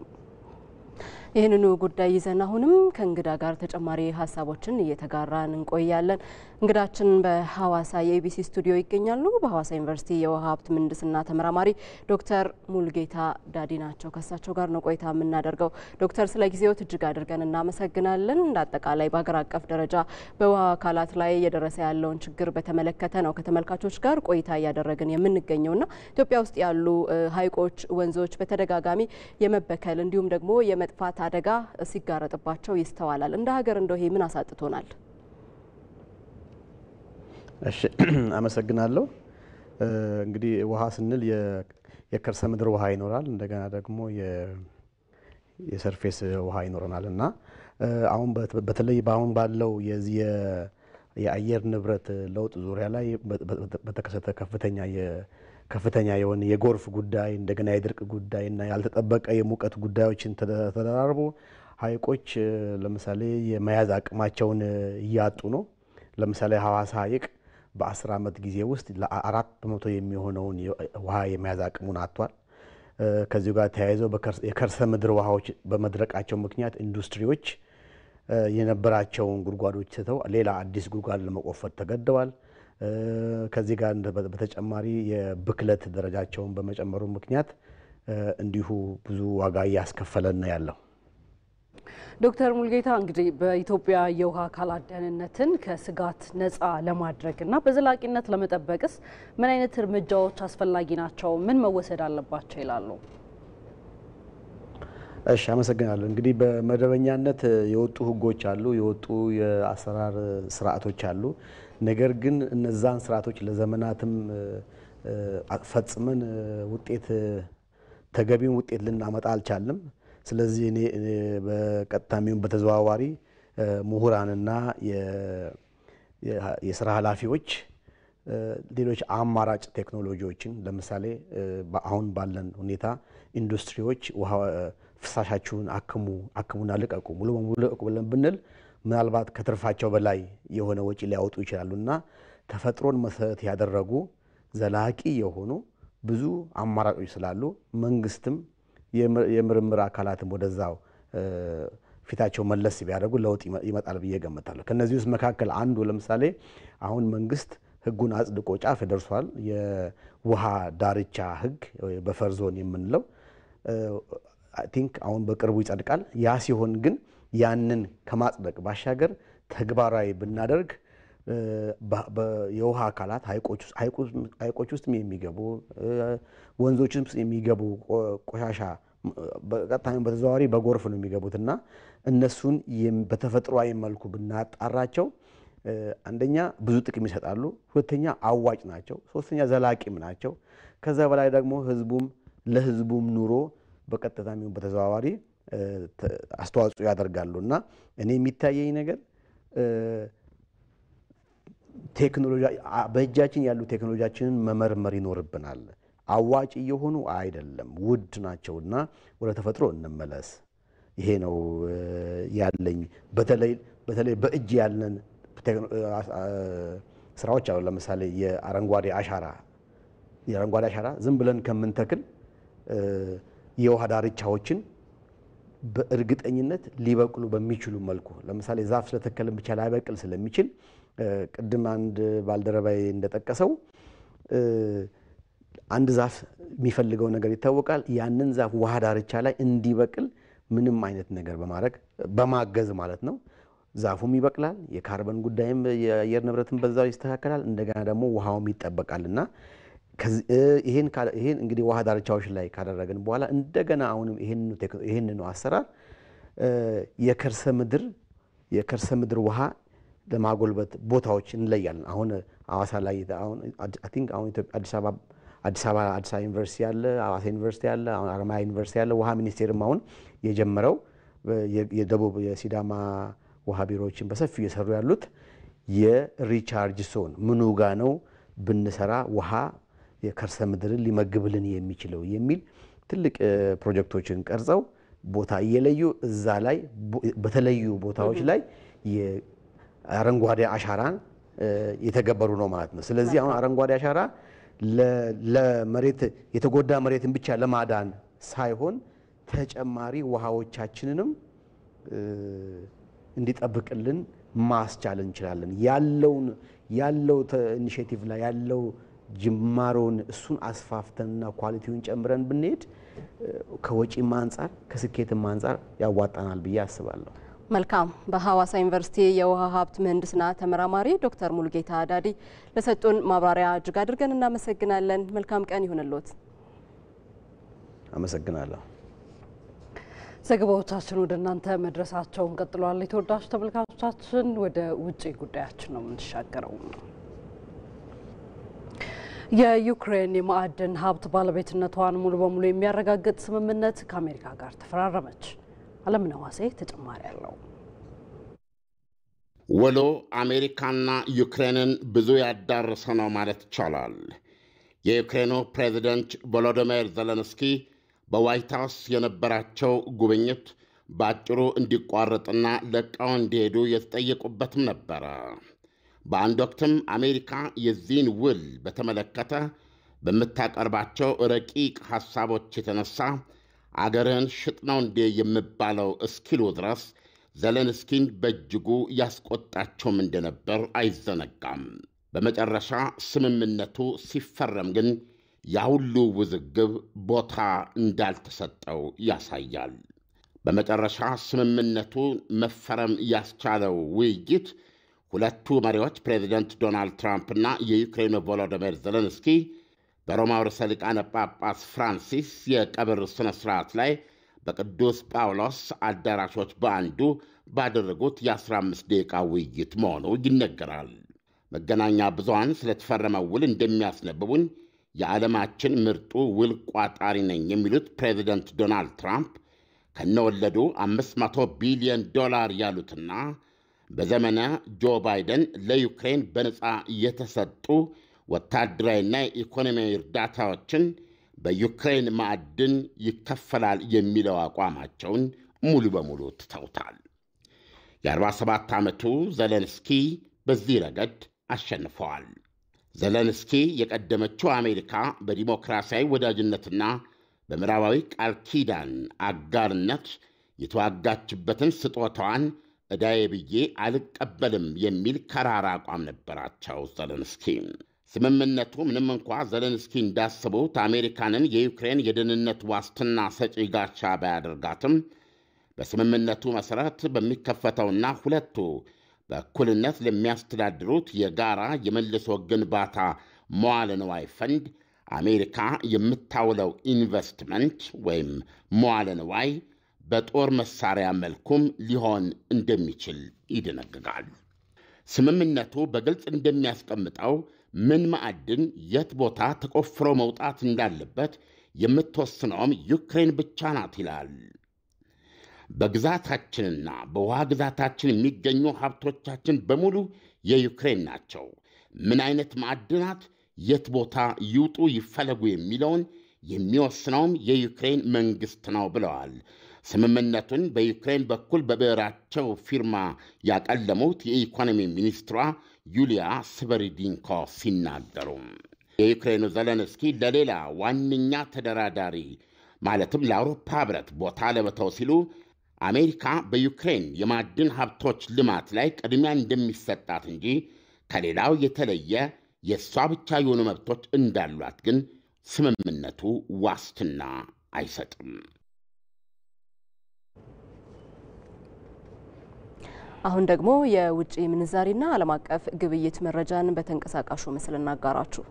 ይህንኑ ጉዳይ ይዘን አሁንም ከእንግዳ ጋር ተጨማሪ ሀሳቦችን እየተጋራን እንቆያለን። እንግዳችን በሐዋሳ የኢቢሲ ስቱዲዮ ይገኛሉ። በሐዋሳ ዩኒቨርሲቲ የውሃ ሀብት ምህንድስና ተመራማሪ ዶክተር ሙልጌታ ዳዲ ናቸው። ከሳቸው ጋር ነው ቆይታ የምናደርገው። ዶክተር ስለ ጊዜው እጅግ አድርገን እናመሰግናለን። እንዳጠቃላይ በሀገር አቀፍ ደረጃ በውሃ አካላት ላይ እየደረሰ ያለውን ችግር በተመለከተ ነው ከተመልካቾች ጋር ቆይታ እያደረግን የምንገኘውና ኢትዮጵያ ውስጥ ያሉ ሀይቆች፣ ወንዞች በተደጋጋሚ የመበከል እንዲሁም ደግሞ የመጥፋት አደጋ ሲጋረጥባቸው ይስተዋላል። እንደ ሀገር እንደው ይሄ ምን አሳጥቶናል? እሺ አመሰግናለሁ። እንግዲህ ውሃ ስንል የከርሰ ምድር ውሃ ይኖራል፣ እንደገና ደግሞ የሰርፌስ ውሃ ይኖረናል እና አሁን በተለይ በአሁን ባለው የዚህ የአየር ንብረት ለውጥ ዙሪያ ላይ በተከሰተ ከፍተኛ የሆነ የጎርፍ ጉዳይ እንደገና የድርቅ ጉዳይ እና ያልተጠበቀ የሙቀት ጉዳዮችን ተደራርቦ ሀይቆች ለምሳሌ የመያዝ አቅማቸውን እያጡ ነው። ለምሳሌ ሐዋሳ ሀይቅ በ10 ዓመት ጊዜ ውስጥ ለ4% የሚሆነውን ውሃ የመያዝ አቅሙን አጥቷል። ከዚሁ ጋር ተያይዘው የከርሰ ምድር ውሃዎች በመድረቃቸው ምክንያት ኢንዱስትሪዎች የነበራቸውን ጉድጓዶች ትተው ሌላ አዲስ ጉድጓድ ለመቆፈር ተገደዋል። ከዚህ ጋር በተጨማሪ የብክለት ደረጃቸውን በመጨመሩ ምክንያት እንዲሁ ብዙ ዋጋ እያስከፈለን ነው ያለው። ዶክተር ሙልጌታ እንግዲህ በኢትዮጵያ የውሃ አካላት ደህንነትን ከስጋት ነፃ ለማድረግና በዘላቂነት ለመጠበቅስ ምን አይነት እርምጃዎች አስፈላጊ ናቸው? ምን መወሰድ አለባቸው ይላሉ? እሺ አመሰግናለሁ። እንግዲህ በመደበኛነት የወጡ ህጎች አሉ፣ የወጡ የአሰራር ስርዓቶች አሉ። ነገር ግን እነዛን ስርዓቶች ለዘመናትም ፈጽመን ተገቢውን ውጤት ልናመጣ አልቻልንም። ስለዚህ እኔ በቀጥታም በተዘዋዋሪ ምሁራንና የስራ ኃላፊዎች ሌሎች አማራጭ ቴክኖሎጂዎችን ለምሳሌ አሁን ባለን ሁኔታ ኢንዱስትሪዎች ውሃ ፍሳሻችሁን አክሙና ልቀቁ ሙሉ በሙሉ ልቀቁ ብለን ብንል ምናልባት ከትርፋቸው በላይ የሆነ ወጪ ሊያወጡ ይችላሉና ተፈጥሮን መሰረት ያደረጉ ዘላቂ የሆኑ ብዙ አማራጮች ስላሉ መንግስትም የምርምር አካላትም ወደዛው ፊታቸው መለስ ቢያደርጉ ለውጥ ይመጣል ብዬ ገምታለሁ። ከነዚህ ውስጥ መካከል አንዱ ለምሳሌ አሁን መንግስት ህጉን አጽድቆ ጫፍ ደርሷል። የውሃ ዳርቻ ህግ በፈር ዞን የምንለው አይ ቲንክ አሁን በቅርቡ ይጸድቃል። ያ ሲሆን ግን ያንን ከማጽደቅ ባሻገር ተግባራዊ ብናደርግ የውሃ አካላት ሀይቆች ውስጥ የሚገቡ ወንዞች ውስጥ የሚገቡ ቆሻሻ በቀጥታም በተዘዋዋሪ በጎርፍ ነው የሚገቡትና እነሱን በተፈጥሯዊ መልኩ ብናጣራቸው አንደኛ ብዙ ጥቅም ይሰጣሉ፣ ሁለተኛ አዋጭ ናቸው፣ ሶስተኛ ዘላቂም ናቸው። ከዛ በላይ ደግሞ ለህዝቡም ኑሮ በቀጥታም በተዘዋዋሪ አስተዋጽኦ ያደርጋሉና እኔ የሚታየኝ ነገር ቴክኖሎጂ በእጃችን ያሉ ቴክኖሎጂያችንን መመርመር ይኖርብናል። አዋጭ እየሆኑ አይደለም፣ ውድ ናቸውና ወደ ተፈጥሮ እንመለስ። ይሄ ነው ያለኝ። በተለይ በእጅ ያለን ስራዎች አሉ። ለምሳሌ የአረንጓዴ አሻራ ዝም ብለን ከምንተክል የውሃ ዳርቻዎችን በእርግጠኝነት ሊበቅሉ በሚችሉ መልኩ ለምሳሌ ዛፍ ስለተከልን ብቻ ላይበቅል ስለሚችል ቅድም አንድ ባልደረባይ እንደጠቀሰው አንድ ዛፍ የሚፈልገው ነገር ይታወቃል። ያንን ዛፍ ውሃ ዳርቻ ላይ እንዲበቅል ምንም አይነት ነገር በማገዝ ማለት ነው ዛፉም ይበቅላል። የካርበን ጉዳይም የአየር ንብረትን በዛው ይስተካከላል። እንደገና ደግሞ ውሃውም ይጠበቃልና ይሄን እንግዲህ ውሃ ዳርቻዎች ላይ ካደረግን በኋላ እንደገና አሁንም ይሄን ነው አሰራር የከርሰ ምድር ውሃ ለማጎልበት ቦታዎች እንለያለን። አሁን ሐዋሳ ላይ አሁን አይ ቲንክ አሁን አዲስ አበባ ዩኒቨርሲቲ ያለ፣ ሐዋሳ ዩኒቨርሲቲ ያለ፣ አሁን አርማያ ዩኒቨርሲቲ ያለ፣ ውሃ ሚኒስቴርም አሁን የጀመረው የደቡብ የሲዳማ ውሃ ቢሮዎችን በሰፊው እየሰሩ ያሉት የሪቻርጅ ዞን ምኑ ጋ ነው ብንሰራ ውሃ የከርሰ ምድርን ሊመግብልን የሚችለው የሚል ትልቅ ፕሮጀክቶችን ቀርጸው ቦታ እየለዩ እዛ ላይ በተለዩ ቦታዎች ላይ የአረንጓዴ አሻራን የተገበሩ ነው ማለት ነው። ስለዚህ አሁን አረንጓዴ አሻራ ለመሬት የተጎዳ መሬትን ብቻ ለማዳን ሳይሆን ተጨማሪ ውሃዎቻችንንም እንዲጠብቅልን ማስቻል እንችላለን። ያለው ኢኒሼቲቭ ላይ ያለው ጅማሮን እሱን አስፋፍተንና ኳሊቲውን ጨምረን ብንሄድ ከወጪም አንፃር ከስኬትም አንፃር ያዋጣናል ብዬ አስባለሁ። መልካም። በሐዋሳ ዩኒቨርሲቲ የውሃ ሀብት ምህንድስና ተመራማሪ ዶክተር ሙሉጌታ ዳዲ ለሰጡን ማብራሪያ እጅግ አድርገን እናመሰግናለን። መልካም ቀን ይሁንልዎት። አመሰግናለሁ። ዘገባዎቻችን ወደ እናንተ መድረሳቸውን ቀጥሏል። የተወዳጅ ተመልካቾቻችን ወደ ውጪ ጉዳያችን ነው የምንሻገረው። የዩክሬን የማዕድን ሀብት ባለቤትነቷን ሙሉ በሙሉ የሚያረጋግጥ ስምምነት ከአሜሪካ ጋር ተፈራረመች። አለምነህ ዋሴ ተጨማሪ ያለው ውሉ አሜሪካና ዩክሬንን ብዙ ያዳረሰ ነው ማለት ይቻላል። የዩክሬኑ ፕሬዝዳንት ቮሎዲሚር ዜሌንስኪ በዋይት ሃውስ የነበራቸው ጉብኝት በአጭሩ እንዲቋረጥና ለቀው እንዲሄዱ የተጠየቁበትም ነበረ። በአንድ ወቅትም አሜሪካ የዚህን ውል በተመለከተ በምታቀርባቸው ረቂቅ ሐሳቦች የተነሳ አገርን ሽጥ ነው እንዴ የሚባለው እስኪሉ ድረስ ዜሌንስኪን በእጅጉ ያስቆጣቸውም እንደነበር አይዘነጋም። በመጨረሻ ስምምነቱ ሲፈረም ግን ያሁሉ ውዝግብ ቦታ እንዳልተሰጠው ያሳያል። በመጨረሻ ስምምነቱ መፈረም ያስቻለው ውይይት ሁለቱ መሪዎች ፕሬዚደንት ዶናልድ ትራምፕና የዩክሬኑ ቮሎዲሚር ዜሌንስኪ በሮማው ርዕሰ ሊቃነ ጳጳስ ፍራንሲስ የቀብር ሥነ ሥርዓት ላይ በቅዱስ ጳውሎስ አዳራሾች በአንዱ ባደረጉት የ15 ደቂቃ ውይይት መሆኑ ይነገራል። መገናኛ ብዙሃን ስለተፈረመው ውል እንደሚያስነብቡን የዓለማችን ምርጡ ውል ቋጣሪ ነኝ የሚሉት ፕሬዚደንት ዶናልድ ትራምፕ ከነወለዱ $500 ቢሊዮን ያሉትና በዘመነ ጆ ባይደን ለዩክሬን በነፃ የተሰጡ ወታደራዊና ኢኮኖሚያዊ እርዳታዎችን በዩክሬን ማዕድን ይከፈላል የሚለው አቋማቸውን ሙሉ በሙሉ ትተውታል። የ47 ዓመቱ ዜሌንስኪ በዚህ ረገድ አሸንፈዋል። ዜሌንስኪ የቀደመችው አሜሪካ በዲሞክራሲያዊ ወዳጅነትና በምዕራባዊ ቃል ኪዳን አጋርነት የተዋጋችበትን ስጦታዋን ዕዳዬ ብዬ አልቀበልም የሚል ከራራ አቋም ነበራቸው ዜሌንስኪ። ስምምነቱ ምንም እንኳ ዜሌንስኪ እንዳስቡት አሜሪካንን የዩክሬን የደህንነት ዋስትና ሰጪ ጋሻ ባያደርጋትም በስምምነቱ መሠረት በሚከፈተውና ሁለቱ በእኩልነት ለሚያስተዳድሩት የጋራ የመልሶ ግንባታ መዋለ ንዋይ ፈንድ አሜሪካ የምታውለው ኢንቨስትመንት ወይም መዋለ ንዋይ በጦር መሳሪያ መልኩም ሊሆን እንደሚችል ይደነግጋል። ስምምነቱ በግልጽ እንደሚያስቀምጠው ምን ማዕድን የት ቦታ ተቆፍሮ መውጣት እንዳለበት የምትወስነውም ዩክሬን ብቻ ናት ይላል። በግዛታችንና በውሃ ግዛታችን የሚገኙ ሀብቶቻችን በሙሉ የዩክሬን ናቸው። ምን አይነት ማዕድናት የት ቦታ ይውጡ ይፈለጉ የሚለውን የሚወስነውም የዩክሬን መንግሥት ነው ብለዋል። ስምምነቱን በዩክሬን በኩል በብዕራቸው ፊርማ ያቀለሙት የኢኮኖሚ ሚኒስትሯ ዩሊያ ስቨሪዲንኮ ሲናገሩ የዩክሬኑ ዜሌንስኪ ለሌላ ዋነኛ ተደራዳሪ ማለትም ለአውሮፓ ሕብረት ቦታ ለመተው ሲሉ አሜሪካ በዩክሬን የማዕድን ሀብቶች ልማት ላይ ቅድሚያ እንደሚሰጣት እንጂ ከሌላው የተለየ የእሷ ብቻ የሆኑ መብቶች እንዳሏት ግን ስምምነቱ ዋስትና አይሰጥም። አሁን ደግሞ የውጭ ምንዛሪና ዓለም አቀፍ ግብይት መረጃን በተንቀሳቃሹ ምስል እናጋራችሁ።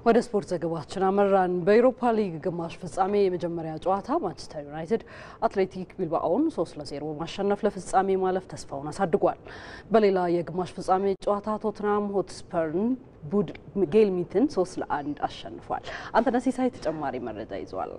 ወደ ስፖርት ዘገባችን አመራን። በዩሮፓ ሊግ ግማሽ ፍጻሜ የመጀመሪያ ጨዋታ ማንቸስተር ዩናይትድ አትሌቲክ ቢልባኦን 3-0 በማሸነፍ ለፍጻሜ ማለፍ ተስፋውን አሳድጓል። በሌላ የግማሽ ፍጻሜ ጨዋታ ቶትናም ሆትስፐርን ጌልሚትን 3-1 አሸንፏል። አንተነህ ሲሳይ ተጨማሪ መረጃ ይዟል።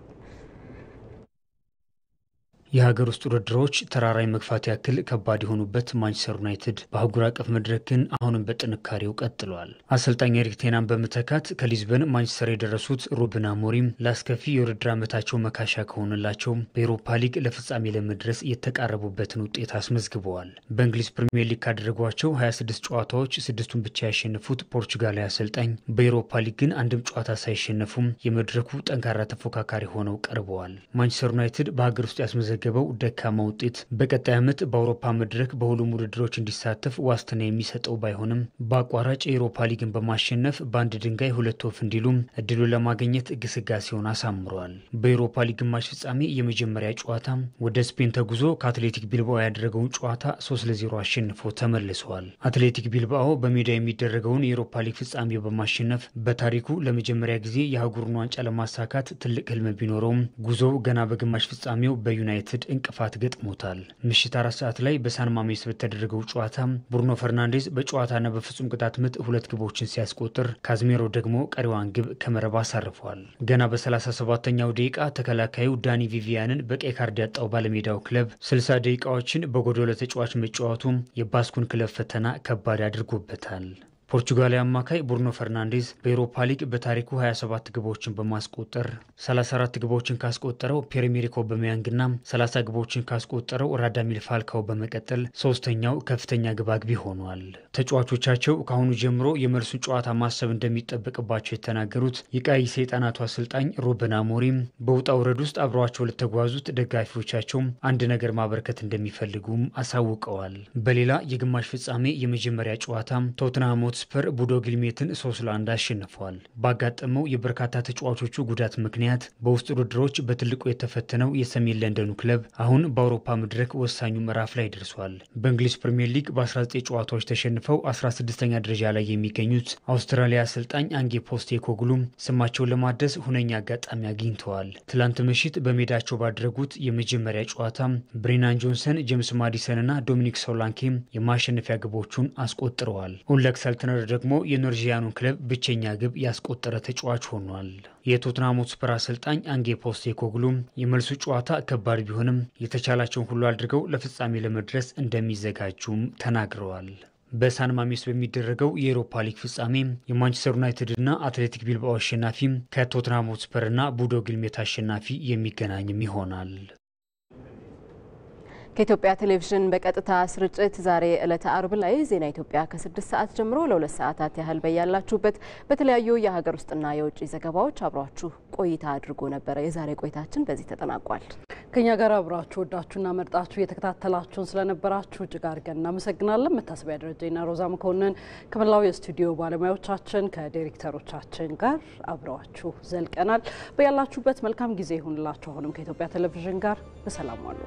የሀገር ውስጥ ውድድሮች ተራራይ መግፋት ያክል ከባድ የሆኑበት ማንቸስተር ዩናይትድ በአህጉር አቀፍ መድረክ ግን አሁንም በጥንካሬው ቀጥሏል። አሰልጣኝ ኤሪክ ቴናን በመተካት ከሊዝበን ማንቸስተር የደረሱት ሩበን አሞሪም ለአስከፊ የውድድር ዓመታቸው መካሻ ከሆነላቸው በኤሮፓ ሊግ ለፍጻሜ ለመድረስ የተቃረቡበትን ውጤት አስመዝግበዋል። በእንግሊዝ ፕሪሚየር ሊግ ካደረጓቸው 26 ጨዋታዎች 6ቱን ብቻ ያሸነፉት ፖርቹጋላዊ አሰልጣኝ በኤሮፓ ሊግ ግን አንድም ጨዋታ ሳይሸነፉም የመድረኩ ጠንካራ ተፎካካሪ ሆነው ቀርበዋል። ማንቸስተር ዩናይትድ በሀገር ውስጥ ያስመዘገበው ደካማ ውጤት በቀጣይ ዓመት በአውሮፓ መድረክ በሁሉም ውድድሮች እንዲሳተፍ ዋስትና የሚሰጠው ባይሆንም በአቋራጭ የኤሮፓ ሊግን በማሸነፍ በአንድ ድንጋይ ሁለት ወፍ እንዲሉም እድሉን ለማግኘት ግስጋሴውን አሳምረዋል። በኤሮፓ ሊግ ግማሽ ፍጻሜ የመጀመሪያ ጨዋታ ወደ ስፔን ተጉዞ ከአትሌቲክ ቢልባኦ ያደረገውን ጨዋታ 3-0 አሸንፎ ተመልሰዋል። አትሌቲክ ቢልባኦ በሜዳ የሚደረገውን የኤሮፓ ሊግ ፍጻሜ በማሸነፍ በታሪኩ ለመጀመሪያ ጊዜ የአህጉሩን ዋንጫ ለማሳካት ትልቅ ህልም ቢኖረውም ጉዞው ገና በግማሽ ፍጻሜው በዩናይትድ እንቅፋት ገጥሞታል። ምሽት 4 ሰዓት ላይ በሳን ማሜስ በተደረገው ጨዋታ ብሩኖ ፈርናንዴዝ በጨዋታና በፍጹም ቅጣት ምት 2 ግቦችን ሲያስቆጥር ካዝሜሮ ደግሞ ቀሪዋን ግብ ከመረብ አሳርፏል። ገና በ37ኛው ደቂቃ ተከላካዩ ዳኒ ቪቪያንን በቀይ ካርድ ያጣው ባለሜዳው ክለብ 60 ደቂቃዎችን በጎዶሎ ተጫዋች መጫወቱ የባስኩን ክለብ ፈተና ከባድ አድርጎበታል። ፖርቹጋላዊ አማካይ ብሩኖ ፈርናንዴዝ በኤሮፓ ሊግ በታሪኩ 27 ግቦችን በማስቆጠር 34 ግቦችን ካስቆጠረው ፒየር-ኤመሪክ ኦባሜያንግና 30 ግቦችን ካስቆጠረው ራዳሚል ፋልካኦ በመቀጠል ሶስተኛው ከፍተኛ ግብ አግቢ ሆኗል። ተጫዋቾቻቸው ከአሁኑ ጀምሮ የመልሱን ጨዋታ ማሰብ እንደሚጠበቅባቸው የተናገሩት የቀይ ሰይጣናቱ አሰልጣኝ ሩበን አሞሪም በውጣ ውረድ ውስጥ አብረዋቸው ለተጓዙት ደጋፊዎቻቸው አንድ ነገር ማበረከት እንደሚፈልጉም አሳውቀዋል። በሌላ የግማሽ ፍጻሜ የመጀመሪያ ጨዋታ ቶትናም ሆትስፐር ቡዶ ግልሜትን 3-1 አሸንፏል። ባጋጠመው የበርካታ ተጫዋቾቹ ጉዳት ምክንያት በውስጥ ውድድሮች በትልቁ የተፈተነው የሰሜን ለንደኑ ክለብ አሁን በአውሮፓ መድረክ ወሳኙ ምዕራፍ ላይ ደርሷል። በእንግሊዝ ፕሪሚየር ሊግ በ19 ጨዋታዎች ተሸንፈው 16ኛ ደረጃ ላይ የሚገኙት አውስትራሊያ አሰልጣኝ አንጌ ፖስቴኮግሉ ስማቸውን ለማደስ ሁነኛ አጋጣሚ አግኝተዋል። ትላንት ምሽት በሜዳቸው ባደረጉት የመጀመሪያ ጨዋታ ብሬናን ጆንሰን፣ ጄምስ ማዲሰን እና ዶሚኒክ ሶላንኬ የማሸነፊያ ግቦቹን አስቆጥረዋል። ኦሌክሰልትነር ደግሞ የኖርዌጂያኑን ክለብ ብቸኛ ግብ ያስቆጠረ ተጫዋች ሆኗል። የቶትናም ሆትስፐር አሰልጣኝ አንጌ ፖስቴኮግሉ የመልሱ ጨዋታ ከባድ ቢሆንም የተቻላቸውን ሁሉ አድርገው ለፍጻሜ ለመድረስ እንደሚዘጋጁም ተናግረዋል። በሳን ማሜስ በሚደረገው የኤሮፓ ሊግ ፍጻሜ የማንቸስተር ዩናይትድ እና አትሌቲክ ቢልባኦ አሸናፊ ከቶትናም ሆትስፐር እና ቡዶ ግልሜት አሸናፊ የሚገናኝም ይሆናል። ከኢትዮጵያ ቴሌቪዥን በቀጥታ ስርጭት ዛሬ ዕለተ አርብ ላይ ዜና ኢትዮጵያ ከ6 ሰዓት ጀምሮ ለ2 ሰዓታት ያህል በያላችሁበት በተለያዩ የሀገር ውስጥና የውጭ ዘገባዎች አብራችሁ ቆይታ አድርጎ ነበር። የዛሬ ቆይታችን በዚህ ተጠናቋል። ከኛ ጋር አብራችሁ ወዳችሁና መርጣችሁ የተከታተላችሁን ስለነበራችሁ እጅግ አድርገን እናመሰግናለን። መታሰቢያ ደረጃና ሮዛ መኮንን ከመላው የስቱዲዮ ባለሙያዎቻችን ከዳይሬክተሮቻችን ጋር አብራችሁ ዘልቀናል። በያላችሁበት መልካም ጊዜ ይሁንላችሁ። አሁንም ከኢትዮጵያ ቴሌቪዥን ጋር በሰላም ዋሉ።